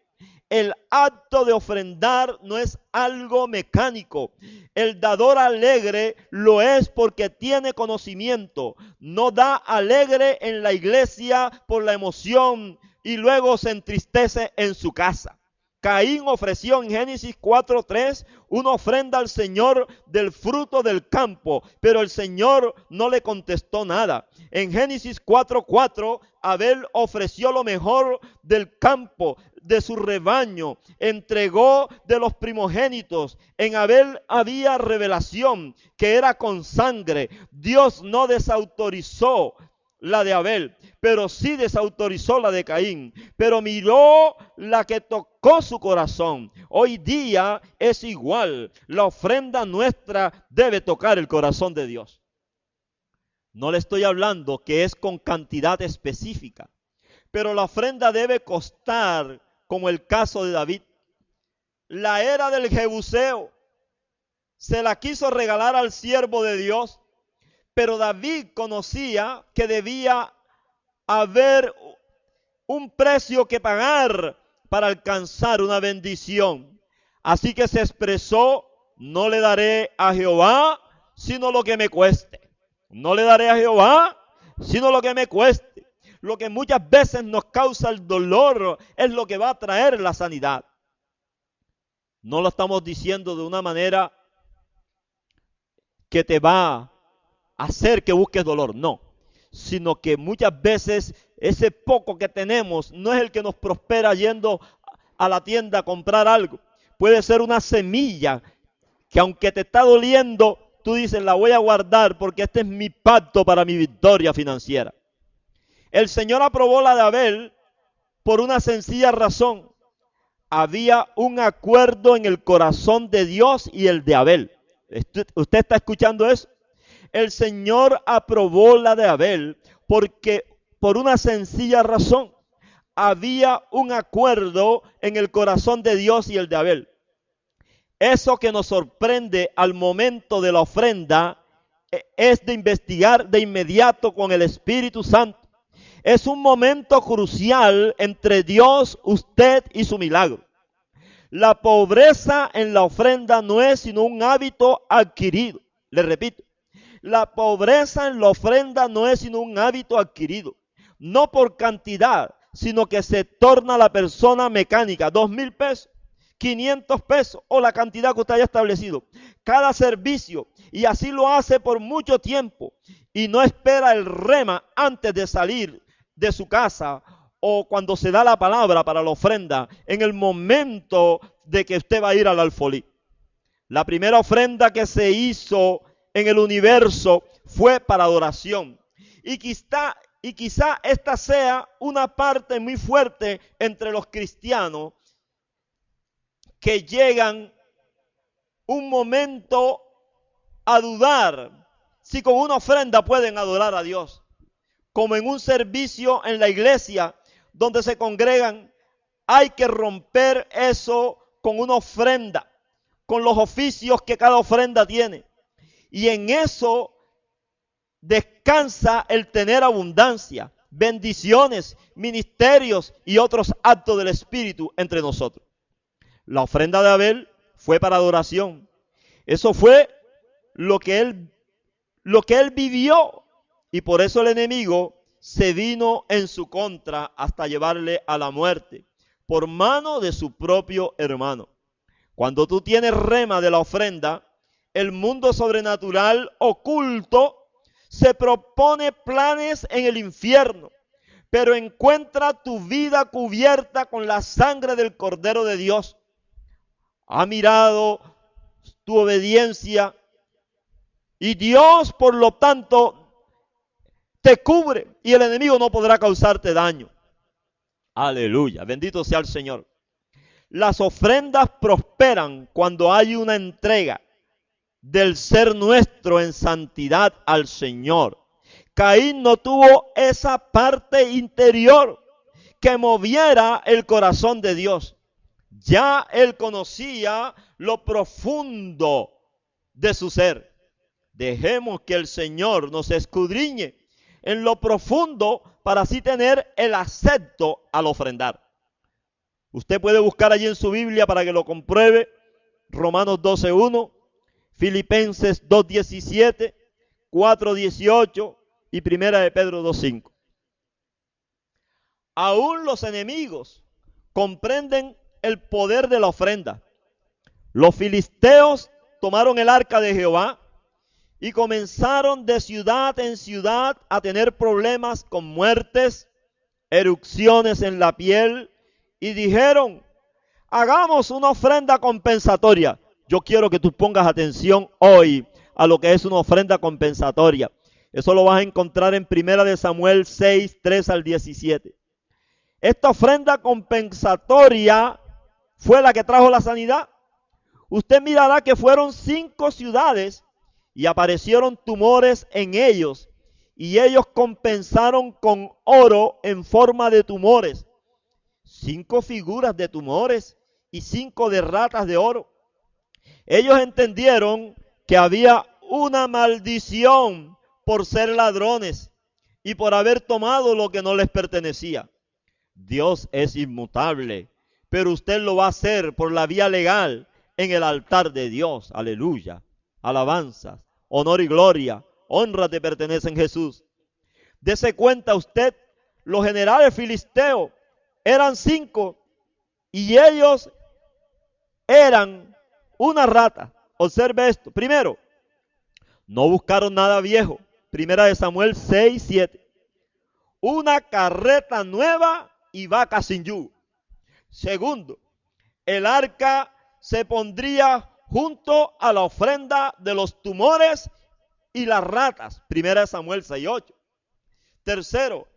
El acto de ofrendar no es algo mecánico. El dador alegre lo es porque tiene conocimiento. No da alegre en la iglesia por la emoción y luego se entristece en su casa. Caín ofreció en Génesis 4:3 una ofrenda al Señor del fruto del campo, pero el Señor no le contestó nada. En Génesis 4:4 Abel ofreció lo mejor del campo, de su rebaño, entregó de los primogénitos. En Abel había revelación que era con sangre. Dios no desautorizó la de Abel, pero sí desautorizó la de Caín, pero miró la que tocó su corazón. Hoy día es igual, la ofrenda nuestra debe tocar el corazón de Dios. No le estoy hablando que es con cantidad específica, pero la ofrenda debe costar, como el caso de David. La era del Jebuseo se la quiso regalar al siervo de Dios, pero David conocía que debía haber un precio que pagar para alcanzar una bendición. Así que se expresó: no le daré a Jehová sino lo que me cueste. No le daré a Jehová sino lo que me cueste. Lo que muchas veces nos causa el dolor es lo que va a traer la sanidad. No lo estamos diciendo de una manera que te va a hacer que busques dolor, no, sino que muchas veces ese poco que tenemos no es el que nos prospera yendo a la tienda a comprar algo. Puede ser una semilla que, aunque te está doliendo, tú dices: la voy a guardar porque este es mi pacto para mi victoria financiera. El Señor aprobó la de Abel por una sencilla razón: había un acuerdo en el corazón de Dios y el de Abel. ¿Usted está escuchando eso? El Señor aprobó la de Abel porque, por una sencilla razón, había un acuerdo en el corazón de Dios y el de Abel. Eso que nos sorprende al momento de la ofrenda es de investigar de inmediato con el Espíritu Santo. Es un momento crucial entre Dios, usted y su milagro. La pobreza en la ofrenda no es sino un hábito adquirido. Le repito. La pobreza en la ofrenda no es sino un hábito adquirido, no por cantidad, sino que se torna la persona mecánica. 2,000 pesos, 500 pesos o la cantidad que usted haya establecido. Cada servicio, y así lo hace por mucho tiempo, y no espera el rema antes de salir de su casa o cuando se da la palabra para la ofrenda, en el momento de que usted va a ir al alfolí. La primera ofrenda que se hizo en el universo fue para adoración. Y quizá esta sea una parte muy fuerte entre los cristianos que llegan un momento a dudar si con una ofrenda pueden adorar a Dios. Como en un servicio en la iglesia donde se congregan, hay que romper eso con una ofrenda, con los oficios que cada ofrenda tiene. Y en eso descansa el tener abundancia, bendiciones, ministerios y otros actos del Espíritu entre nosotros. La ofrenda de Abel fue para adoración. Eso fue lo que él vivió. Y por eso el enemigo se vino en su contra hasta llevarle a la muerte por mano de su propio hermano. Cuando tú tienes rema de la ofrenda, el mundo sobrenatural oculto se propone planes en el infierno, pero encuentra tu vida cubierta con la sangre del Cordero de Dios. Ha mirado tu obediencia y Dios, por lo tanto, te cubre y el enemigo no podrá causarte daño. Aleluya, bendito sea el Señor. Las ofrendas prosperan cuando hay una entrega del ser nuestro en santidad al Señor. Caín no tuvo esa parte interior que moviera el corazón de Dios. Ya él conocía lo profundo de su ser. Dejemos que el Señor nos escudriñe en lo profundo para así tener el acepto al ofrendar. Usted puede buscar allí en su Biblia para que lo compruebe. Romanos 12:1, Filipenses 2:17, 4:18 y Primera de Pedro 2:5. Aún los enemigos comprenden el poder de la ofrenda. Los filisteos tomaron el arca de Jehová y comenzaron de ciudad en ciudad a tener problemas con muertes, erupciones en la piel, y dijeron: hagamos una ofrenda compensatoria. Yo quiero que tú pongas atención hoy a lo que es una ofrenda compensatoria. Eso lo vas a encontrar en 1 Samuel 6, 3 al 17. Esta ofrenda compensatoria fue la que trajo la sanidad. Usted mirará que fueron 5 ciudades y aparecieron tumores en ellos, y ellos compensaron con oro en forma de tumores. 5 figuras de tumores y 5 de ratas de oro. Ellos entendieron que había una maldición por ser ladrones y por haber tomado lo que no les pertenecía. Dios es inmutable, pero usted lo va a hacer por la vía legal en el altar de Dios. Aleluya. Alabanzas, honor y gloria, honra te pertenecen, Jesús. Dese cuenta usted, los generales filisteos eran 5 y ellos eran una rata. Observe esto. Primero, no buscaron nada viejo. 1 Samuel 6, 7. Una carreta nueva y vaca sin yugo. Segundo, el arca se pondría junto a la ofrenda de los tumores y las ratas. 1 Samuel 6, 8. Tercero,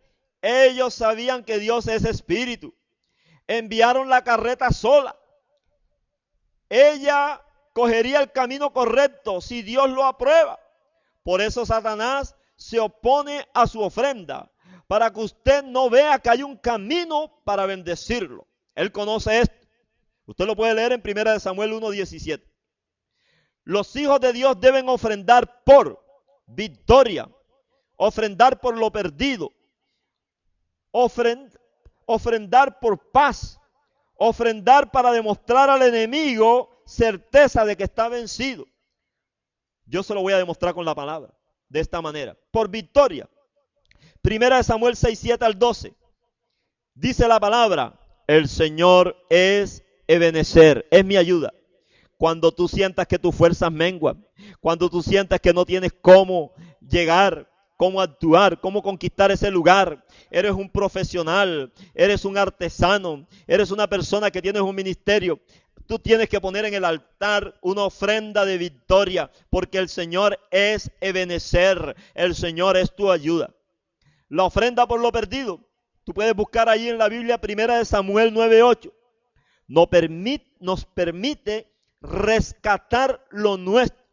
ellos sabían que Dios es espíritu. Enviaron la carreta sola. Ella cogería el camino correcto si Dios lo aprueba. Por eso Satanás se opone a su ofrenda, para que usted no vea que hay un camino para bendecirlo. Él conoce esto. Usted lo puede leer en 1 Samuel 1:17. Los hijos de Dios deben ofrendar por victoria, ofrendar por lo perdido, ofrendar por paz, ofrendar para demostrar al enemigo certeza de que está vencido. Yo se lo voy a demostrar con la palabra, de esta manera, por victoria. 1 Samuel 6, 7 al 12. Dice la palabra: el Señor es Ebenezer, es mi ayuda. Cuando tú sientas que tus fuerzas menguan, cuando tú sientas que no tienes cómo llegar, cómo actuar, cómo conquistar ese lugar, eres un profesional, eres un artesano, eres una persona que tienes un ministerio, tú tienes que poner en el altar una ofrenda de victoria, porque el Señor es Ebenezer, el Señor es tu ayuda. La ofrenda por lo perdido, tú puedes buscar ahí en la Biblia 1 Samuel 9:8. Nos permite rescatar lo nuestro,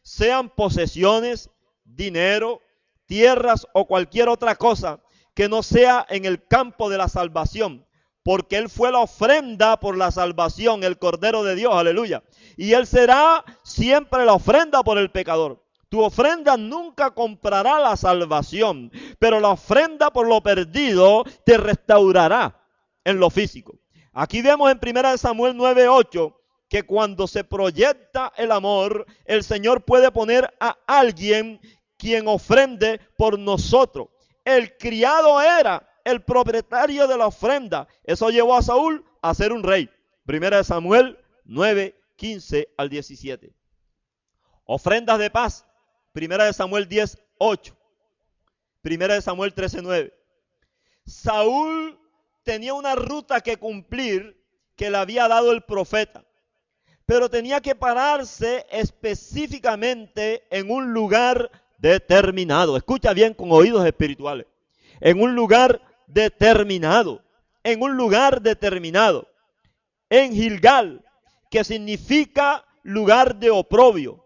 sean posesiones, dinero, tierras o cualquier otra cosa que no sea en el campo de la salvación, porque Él fue la ofrenda por la salvación, el Cordero de Dios, aleluya. Y Él será siempre la ofrenda por el pecador. Tu ofrenda nunca comprará la salvación, pero la ofrenda por lo perdido te restaurará en lo físico. Aquí vemos en 1 Samuel 9:8 que cuando se proyecta el amor, el Señor puede poner a alguien quien ofrende por nosotros. El criado era el propietario de la ofrenda. Eso llevó a Saúl a ser un rey. 1 Samuel 9:15 al 17. Ofrendas de paz. 1 Samuel 10:8. 1 Samuel 13:9. Saúl tenía una ruta que cumplir que le había dado el profeta, pero tenía que pararse específicamente en un lugar determinado. Escucha bien con oídos espirituales. En un lugar determinado. En un lugar determinado. en Gilgal, que significa lugar de oprobio.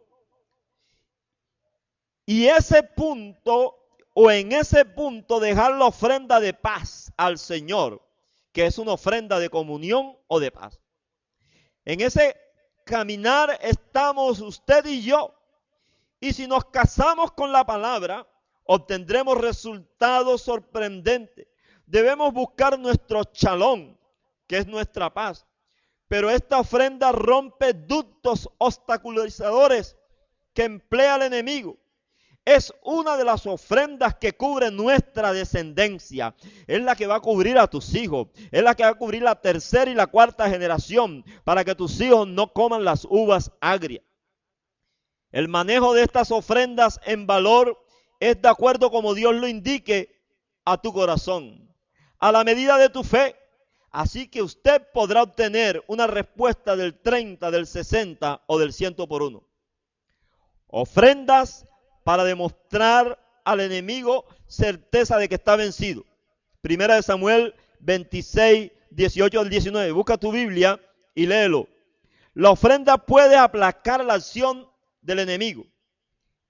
Y ese punto, o en ese punto, dejar la ofrenda de paz al Señor, que es una ofrenda de comunión o de paz. En ese caminar estamos usted y yo. Y si nos casamos con la palabra, obtendremos resultados sorprendentes. Debemos buscar nuestro shalom, que es nuestra paz. Pero esta ofrenda rompe ductos obstaculizadores que emplea el enemigo. Es una de las ofrendas que cubre nuestra descendencia. Es la que va a cubrir a tus hijos. Es la que va a cubrir la tercera y la cuarta generación, para que tus hijos no coman las uvas agrias. El manejo de estas ofrendas en valor es de acuerdo como Dios lo indique a tu corazón, a la medida de tu fe. Así que usted podrá obtener una respuesta del 30, del 60 o del 100 por 1. Ofrendas para demostrar al enemigo certeza de que está vencido. Primera de Samuel 26, 18 al 19. Busca tu Biblia y léelo. La ofrenda puede aplacar la acción del enemigo.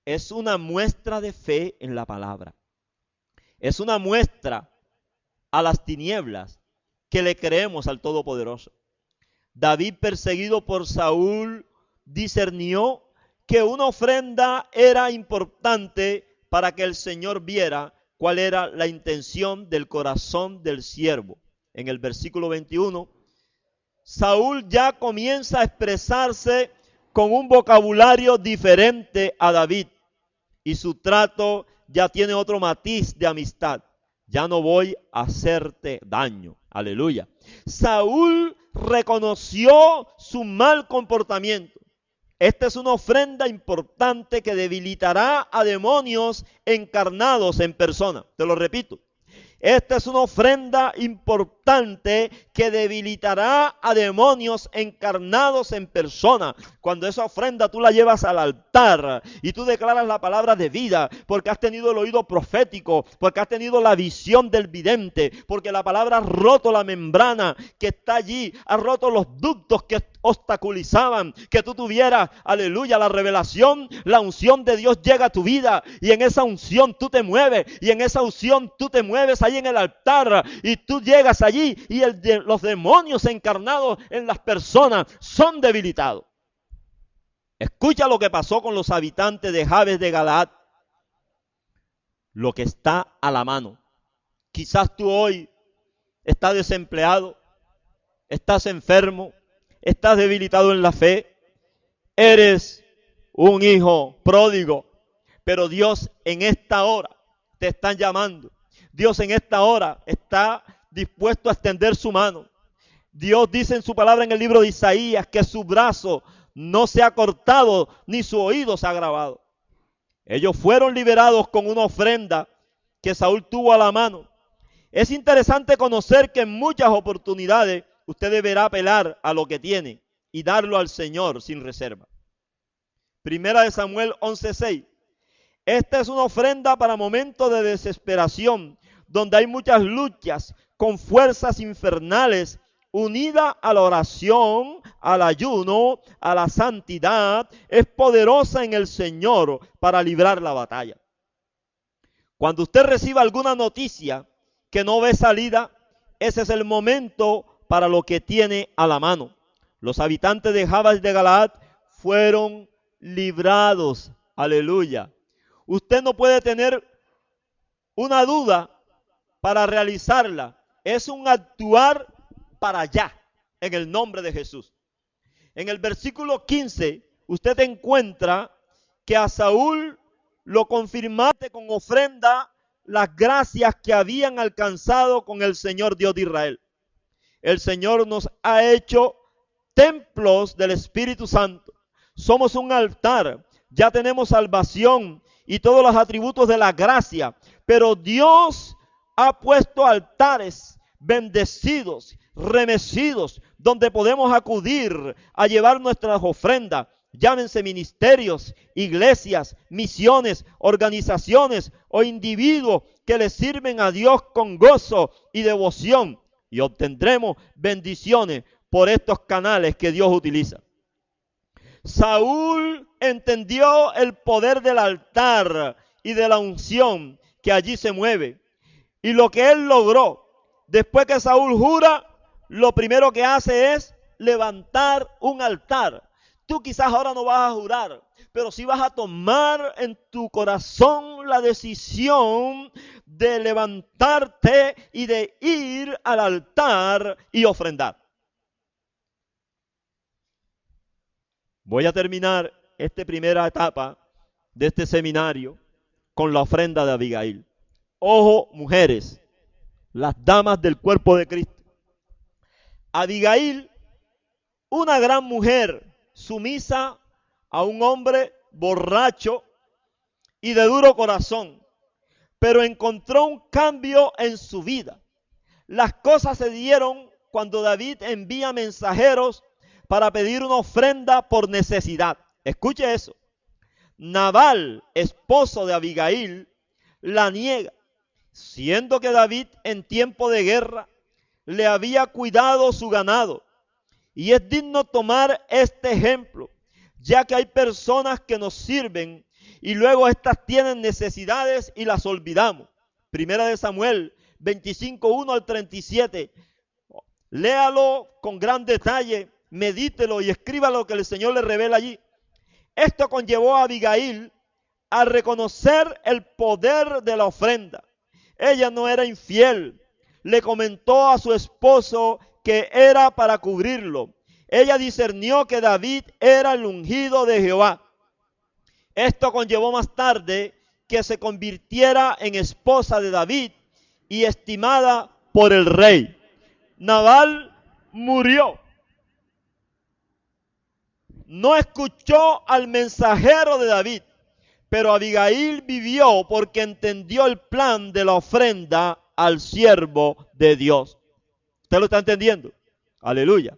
Es una muestra de fe en la palabra. Es una muestra a las tinieblas que le creemos al Todopoderoso. David, perseguido por Saúl, discernió que una ofrenda era importante para que el Señor viera cuál era la intención del corazón del siervo. En el versículo 21, Saúl ya comienza a expresarse con un vocabulario diferente a David, y su trato ya tiene otro matiz de amistad. Ya no voy a hacerte daño. Aleluya. Saúl reconoció su mal comportamiento. Esta es una ofrenda importante que debilitará a demonios encarnados en persona. Te lo repito. Esta es una ofrenda importante que debilitará a demonios encarnados en persona. Cuando esa ofrenda tú la llevas al altar y tú declaras la palabra de vida, porque has tenido el oído profético, porque has tenido la visión del vidente, porque la palabra ha roto la membrana que está allí, ha roto los ductos que obstaculizaban que tú tuvieras, aleluya, la revelación, la unción de Dios llega a tu vida, y en esa unción tú te mueves, y en esa unción tú te mueves ahí en el altar, y tú llegas allí, y los demonios encarnados en las personas son debilitados. Escucha lo que pasó con los habitantes de Jabes de Galaad, lo que está a la mano. Quizás tú hoy estás desempleado, estás enfermo, estás debilitado en la fe, eres un hijo pródigo, pero Dios en esta hora te está llamando. Dios en esta hora está dispuesto a extender su mano. Dios dice en su palabra en el libro de Isaías que su brazo no se ha cortado ni su oído se ha agravado. Ellos fueron liberados con una ofrenda que Saúl tuvo a la mano. Es interesante conocer que en muchas oportunidades usted deberá apelar a lo que tiene y darlo al Señor sin reserva. Primera de Samuel 11:6. Esta es una ofrenda para momentos de desesperación, donde hay muchas luchas con fuerzas infernales, unida a la oración, al ayuno, a la santidad. Es poderosa en el Señor para librar la batalla. Cuando usted reciba alguna noticia que no ve salida, ese es el momento para lo que tiene a la mano. Los habitantes de Jabes de Galaad fueron librados. Aleluya. Usted no puede tener una duda para realizarla. Es un actuar para allá, en el nombre de Jesús. En el versículo 15, usted encuentra que a Saúl lo confirmaste con ofrenda las gracias que habían alcanzado con el Señor Dios de Israel. El Señor nos ha hecho templos del Espíritu Santo. Somos un altar. Ya tenemos salvación y todos los atributos de la gracia. Pero Dios ha puesto altares bendecidos, remecidos, donde podemos acudir a llevar nuestras ofrendas. Llámense ministerios, iglesias, misiones, organizaciones o individuos que le sirven a Dios con gozo y devoción. y obtendremos bendiciones por estos canales que Dios utiliza. Saúl entendió el poder del altar y de la unción que allí se mueve. Y lo que él logró, después que Saúl jura, lo primero que hace es levantar un altar. Tú quizás ahora no vas a jurar, pero sí vas a tomar en tu corazón la decisión de levantarte y de ir al altar y ofrendar. Voy a terminar esta primera etapa de este seminario con la ofrenda de Abigail. Ojo, mujeres, las damas del cuerpo de Cristo. Abigail, una gran mujer, sumisa a un hombre borracho y de duro corazón, pero encontró un cambio en su vida. Las cosas se dieron cuando David envía mensajeros para pedir una ofrenda por necesidad. Escuche eso. Nabal, esposo de Abigail, la niega, siendo que David en tiempo de guerra le había cuidado su ganado. Y es digno tomar este ejemplo, ya que hay personas que nos sirven y luego estas tienen necesidades y las olvidamos. Primera de Samuel 25:1 al 37. Léalo con gran detalle, medítelo y escriba lo que el Señor le revela allí. Esto conllevó a Abigail a reconocer el poder de la ofrenda. Ella no era infiel. Le comentó a su esposo que era para cubrirlo. Ella discernió que David era el ungido de Jehová. Esto conllevó más tarde que se convirtiera en esposa de David y estimada por el rey. Nabal murió. No escuchó al mensajero de David, pero Abigail vivió porque entendió el plan de la ofrenda al siervo de Dios. ¿Usted lo está entendiendo? Aleluya.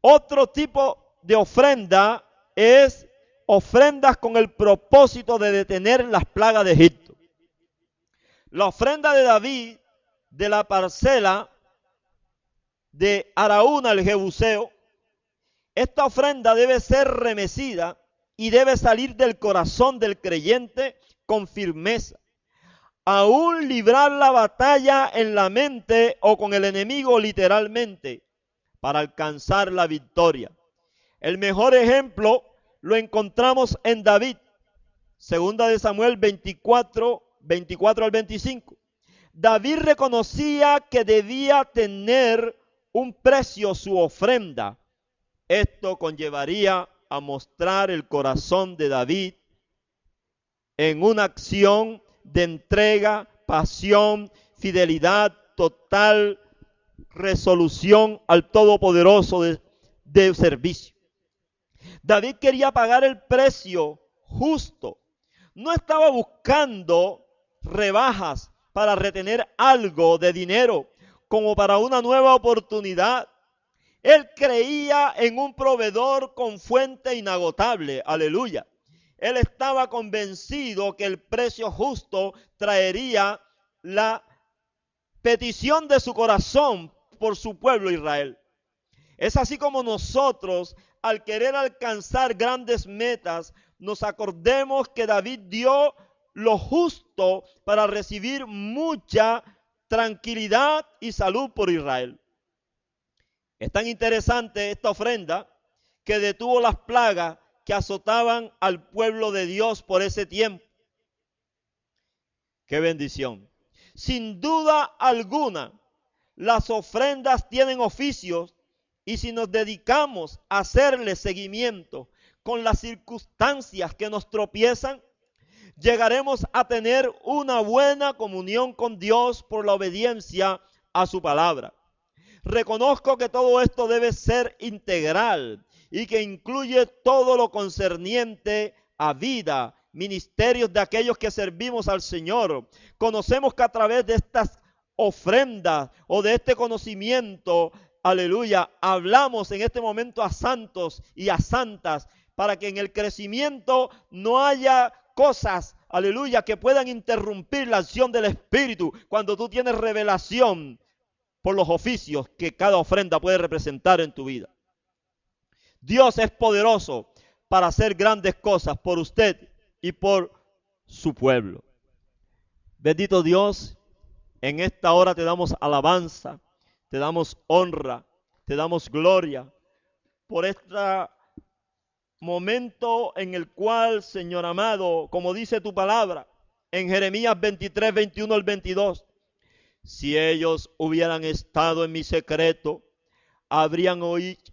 Otro tipo de ofrenda es ofrendas con el propósito de detener las plagas de Egipto. La ofrenda de David de la parcela de Araúna el Jebuseo, esta ofrenda debe ser remecida y debe salir del corazón del creyente con firmeza. Aún librar la batalla en la mente o con el enemigo literalmente para alcanzar la victoria. El mejor ejemplo lo encontramos en David, segunda de Samuel 24 al 25. David reconocía que debía tener un precio su ofrenda. Esto conllevaría a mostrar el corazón de David en una acción de entrega, pasión, fidelidad, total resolución al Todopoderoso de servicio. David quería pagar el precio justo. No estaba buscando rebajas para retener algo de dinero como para una nueva oportunidad. Él creía en un proveedor con fuente inagotable. Aleluya. Él estaba convencido que el precio justo traería la petición de su corazón por su pueblo Israel. Es así como nosotros, al querer alcanzar grandes metas, nos acordemos que David dio lo justo para recibir mucha tranquilidad y salud por Israel. Es tan interesante esta ofrenda que detuvo las plagas que azotaban al pueblo de Dios por ese tiempo. ¡Qué bendición! Sin duda alguna, las ofrendas tienen oficios y si nos dedicamos a hacerle seguimiento con las circunstancias que nos tropiezan, llegaremos a tener una buena comunión con Dios por la obediencia a su palabra. Reconozco que todo esto debe ser integral y que incluye todo lo concerniente a vida, ministerios de aquellos que servimos al Señor. Conocemos que a través de estas ofrendas o de este conocimiento, aleluya, hablamos en este momento a santos y a santas para que en el crecimiento no haya cosas, aleluya, que puedan interrumpir la acción del Espíritu cuando tú tienes revelación por los oficios que cada ofrenda puede representar en tu vida. Dios es poderoso para hacer grandes cosas por usted y por su pueblo. Bendito Dios, en esta hora te damos alabanza, te damos honra, te damos gloria por este momento en el cual, Señor amado, como dice tu palabra, en Jeremías 23, 21 al 22, si ellos hubieran estado en mi secreto, habrían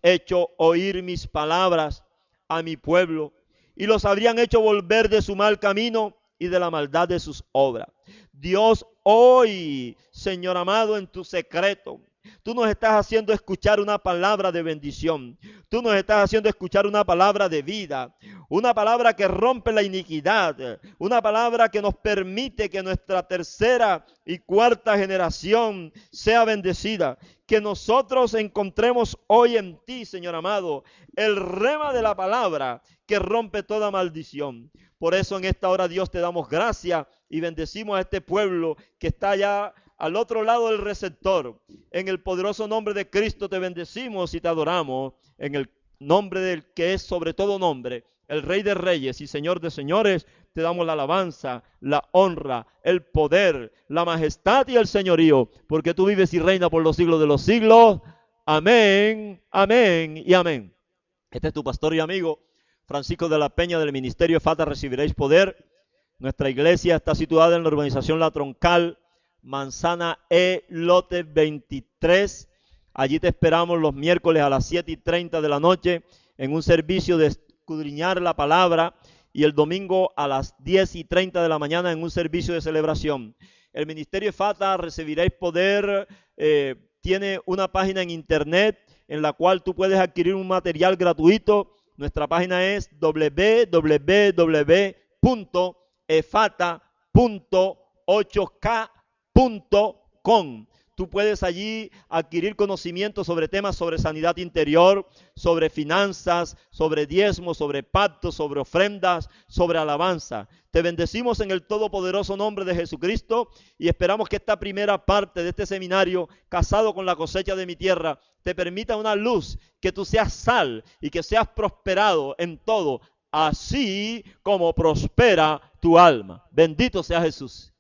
hecho oír mis palabras a mi pueblo y los habrían hecho volver de su mal camino y de la maldad de sus obras. Dios, hoy, Señor amado, en tu secreto, tú nos estás haciendo escuchar una palabra de bendición. Tú nos estás haciendo escuchar una palabra de vida, una palabra que rompe la iniquidad, una palabra que nos permite que nuestra tercera y cuarta generación sea bendecida. Que nosotros encontremos hoy en ti, Señor amado, el rema de la palabra que rompe toda maldición. Por eso en esta hora, Dios, te damos gracias y bendecimos a este pueblo que está allá al otro lado del receptor. En el poderoso nombre de Cristo te bendecimos y te adoramos. En el nombre del que es sobre todo nombre, el Rey de Reyes y Señor de Señores, te damos la alabanza, la honra, el poder, la majestad y el señorío, porque tú vives y reinas por los siglos de los siglos. Amén, amén y amén. Este es tu pastor y amigo, Francisco de la Peña, del Ministerio Efata Recibiréis Poder. Nuestra iglesia está situada en la urbanización La Troncal, Manzana E, lote 23. Allí te esperamos los miércoles a las 7:30 de la noche en un servicio de escudriñar la palabra, y el domingo a las 10:30 de la mañana en un servicio de celebración. El Ministerio Efata Recibiréis Poder tiene una página en internet en la cual tú puedes adquirir un material gratuito. Nuestra página es www.efata.8k.com. Tú puedes allí adquirir conocimiento sobre temas sobre sanidad interior, sobre finanzas, sobre diezmos, sobre pactos, sobre ofrendas, sobre alabanza. Te bendecimos en el todopoderoso nombre de Jesucristo y esperamos que esta primera parte de este seminario, Casado con la cosecha de mi tierra, te permita una luz, que tú seas sal y que seas prosperado en todo, así como prospera tu alma. Bendito sea Jesús.